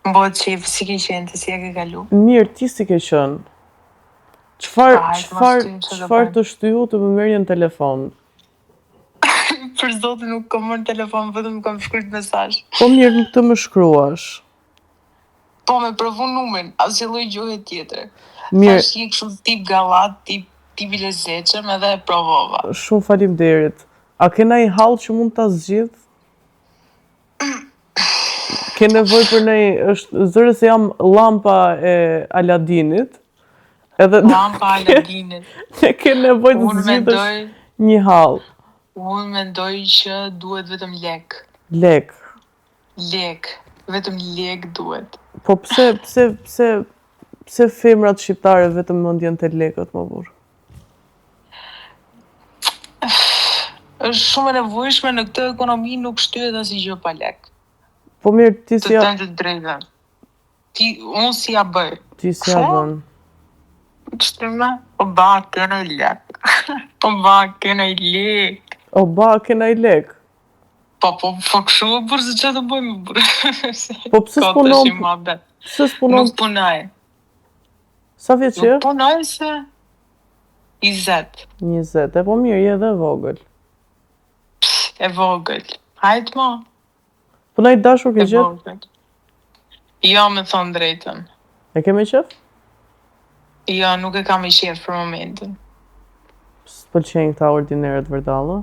Më bëhet qef, si ke qenë të si ja ke kalu. Mirë, ti si ke qënë? Qfar të shtyu të më merje në telefon? Për zotin nuk kam marrë telefon, vetëm kam shkruajt mesazh. Po mirë, nuk të më shkruash. Po me provu numrin, asnjë lloj gjoje tjetër. Mirë. Thash je kështu tip gallat, tip i lezetshëm edhe e provova. Shumë faleminderit. A ke ndonjë hall që mund ta zgjidh? Ke nevojë për është zëre se jam llampa e Aladinit. Edhe Lampa Aladinit. Ne ke nevojë të Unë zgjidhësh mendoj, një hall. unë mendoj që duhet vetëm lek. Lek. Lek, vetëm lek duhet. Po pse femrat shqiptare vetëm mendjen te lekët më burr? Është shumë e nevojshme në këtë ekonomi, nuk shtyhet asnjë gjë pa lek. Po mirë, ti si Të ja thënë të drejtën. Unë si ja bëj. ti si ja bën? Ç'tëma? O ba, kena i lek. O ba, kena i lek. O ba, kena i lek. Po kështu e bërë se që të bëjmë bërë. Po pse s'punon? Pse s'punon? Nuk punaj. Sa vjeç je? Nuk punaj se 20. 20. E po mirë, je edhe vogël. E vogël. Hajt ma. Po na i dashur ke E gjetë? vogël. Jo, me thonë drejtën. E ke me qef? Jo, nuk e kam i qef për momentin. S'pëlqejnë këta ordinerët vërdalla?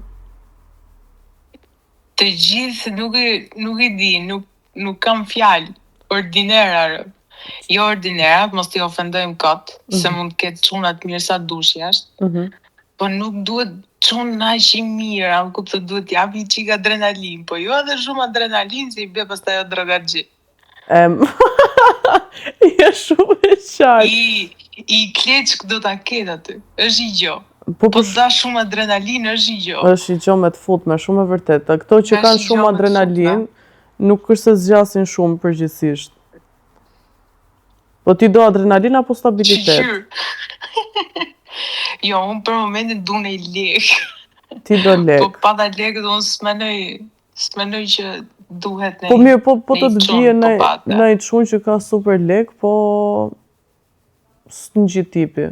Të gjithë nuk i di, nuk kam fjalë. Ordinera. Jo ordinerat, mos t'i ofendojmë kot, se mund të ketë çuna të mirë sa dush jashtë. Po nuk duhet çun aq i mirë, apo kuptoj duhet t'japi çik adrenalin, po jo edhe shumë adrenalin se i bie pastaj o drogaxhi. Je shumë e qartë. I kleçk do ta ketë aty. Është i gjo. Po Po da shumë adrenalin është i gjo. është i gjo me të futme, shumë e vërtet. Këto që Është kanë i shumë gjo me të adrenalin, nuk është se zgjasin shumë përgjithsisht. Po ti do adrenalin apo stabilitet? Shqyr. Jo, unë për momentin du një lek. Ti do lek. Po pa da lekët, unë s'menoj që duhet Po mirë, po të të çun, bie po pate. në i çun që ka super lek, po s'në gjithë tipi.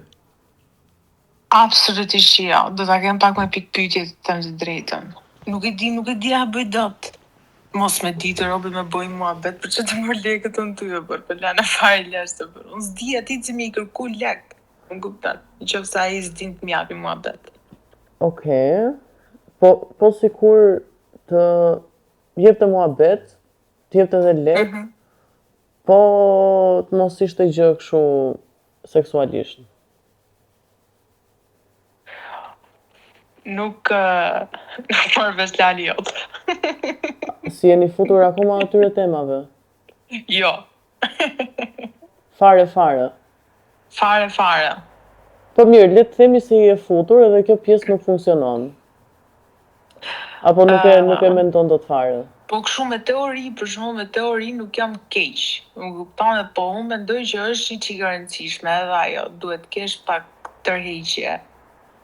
Absolutisht jo. Do ta kem pak me pikë pyetje të them të drejtën. Nuk e di a bëj dot. Mos me ditë robi me bëj muhabet, për që të mërë lekët të në ty, për lana fare lesh të bërë. Unë s'di ati që mi I kërku lek. Unë kuptat, në qofë sa I s'din të mjapi muhabet. Okej. Po sikur të jep të muhabet, të jep të dhe lek, po të mos ishte gjë kështu seksualisht. Nuk marrë vesh lali jotë. Si jeni futur akoma atyre temave? Jo. Fare. Fare. Po mirë, le të themi se je futur edhe kjo pjesë nuk funksionon. Apo nuk e mendon dot fare. Po kështu me teori nuk jam keq. Më kupton, po unë mendoj që është I rëndësishme edhe ajo, duhet kesh pak tërheqje.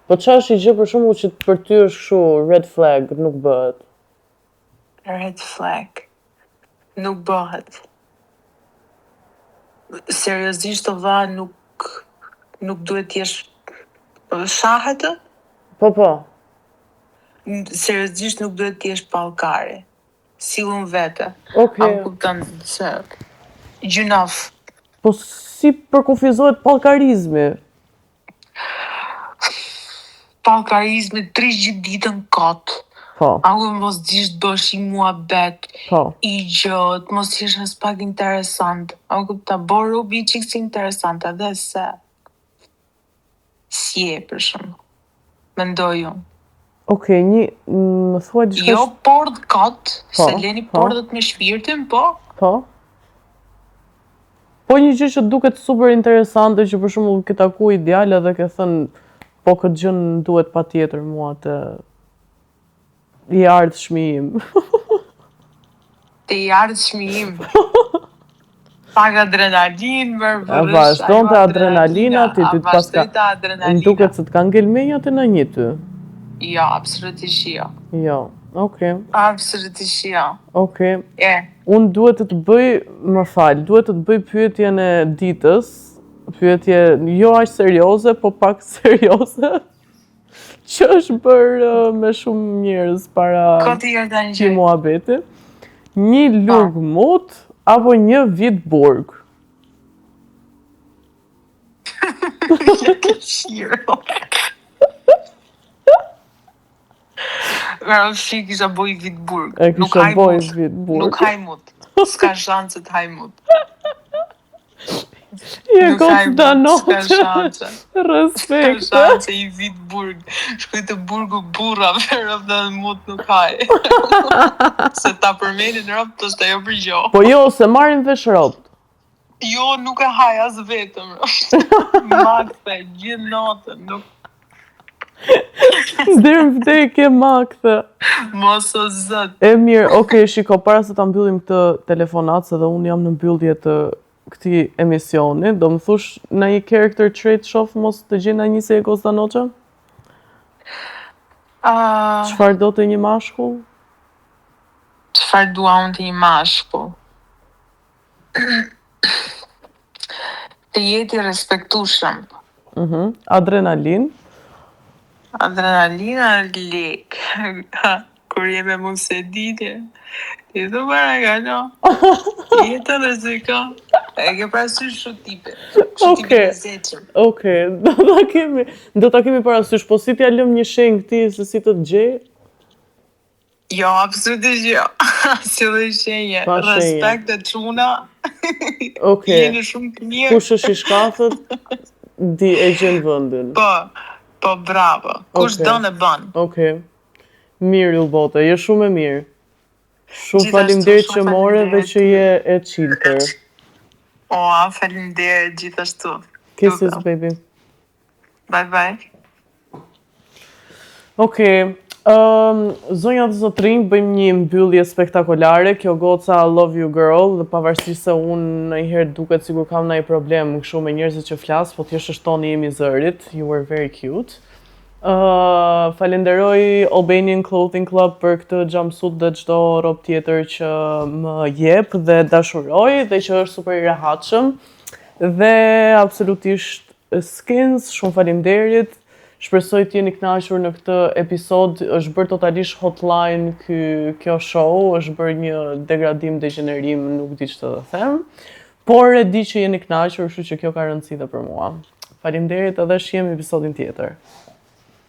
Po çfarë është I gjë për shembull që për ty është kështu red flag, nuk bëhet? Red flag. Nuk bëhet. Seriozisht të dha nuk duhet t'jesh shahet? Po. Seriozisht nuk duhet t'jesh pallkare. Sillun vete. Okej. A më kupton se gjynaf. Po si përkufizohet pallkarizmi? Pallkarizmi 3 gjithë ditën kot. Po. A u mos dish të bësh I muhabet, Po. I gjot, mos jesh as pak interesant. A u kupta, bo robi qik si interesant, edhe se si e për shumë. Mendoj unë. Okej, më thuaj diçka. Jo pordh kot, Po, se leni pordhët me shpirtin, po. Po. Po një gjë që duket super interesante që për shembull ke taku ideale dhe ke thënë po këtë gjë duhet patjetër mua të I ardhshmi im. Të I ardhshmi im. Pak adrenalin, vërvërësh. Vazhdon të adrenalina, ti të paska. Vazhdoj të adrenalina. Më duket se të kanë gelmenjat e në një ty. Jo, absolutisht jo. Jo, okej. Absolutisht jo. Okej. Unë duhet të bëj, duhet të bëj pyetjen e ditës, pyetje jo aq serioze, po pak serioze, që është bërë me shumë njerëz para këtij muhabeti. Një lug mut apo një vit burg? Shi kisha boj vit burg. Nuk haj mut. S'ka shanse të haj mut. Je gotë danoqe. S'ka shanse. Respekt. S'ka shanse I vit burg. Shkoj të burgu burra, verëv dhe mut nuk haj. Se ta përmenin rob, të shta jo për gjo. Po jo, se marrin vesh rob. Jo, nuk e haj as vetëm. Makte, gjithë natën, nuk. Deri në vdekje makte. Mos o zot. E mirë, okej, shiko, para se ta mbyllim këtë telefonat, se dhe unë jam në mbyllje të këtij emisioni, do më thush në një character trait shof mos të gjej në një se e Gozdanoqe? Çfarë do të një mashkull? Çfarë dua unë të një mashkull? Të jeti respektueshëm. Adrenalin? Adrenalina lek. Kur jeme mund se dite. Ti do para galo. Jetë dhe zika. E ke parasysh shumë tipe. Okej, do ta kemi parasysh, po si t'ja lëm një shenjë këtij se si të gjej? Jo, absolutisht jo. Si dhe shenje. Respekt e çuna. Jeni shumë të mirë. Kush është I shkafët, di e gjen vendin. Po, bravo. Kush do në bën. Okej. Mirë, Ylbote, je shumë e mirë. Shumë faleminderit që more dhe që je e chillter. Faleminderit gjithashtu. Kisses, baby. Bye. Okej, Zonja dhe zotrinj, bëjmë një mbyllje spektakolare, kjo goca Love You Girl, dhe pavarësisht se unë ndonjëherë duket sikur kam ndonjë problem kështu me njerëzit që flas, po thjesht është toni im i zërit. You were very cute. Falenderoj Albanian Clothing Club për këtë jumpsuit dhe çdo rob tjetër që më jep dhe dashuroj dhe që është super i rehatshëm. Dhe absolutisht Skins, shumë faleminderit. Shpresoj të jeni kënaqur në këtë episod. Është bërë totalisht hotline kjo show, është bërë një degradim, degenerim, nuk di ç'të them. Por e di që jeni kënaqur, kështu që kjo ka rëndësi edhe për mua. Faleminderit edhe shihem në episodin tjetër.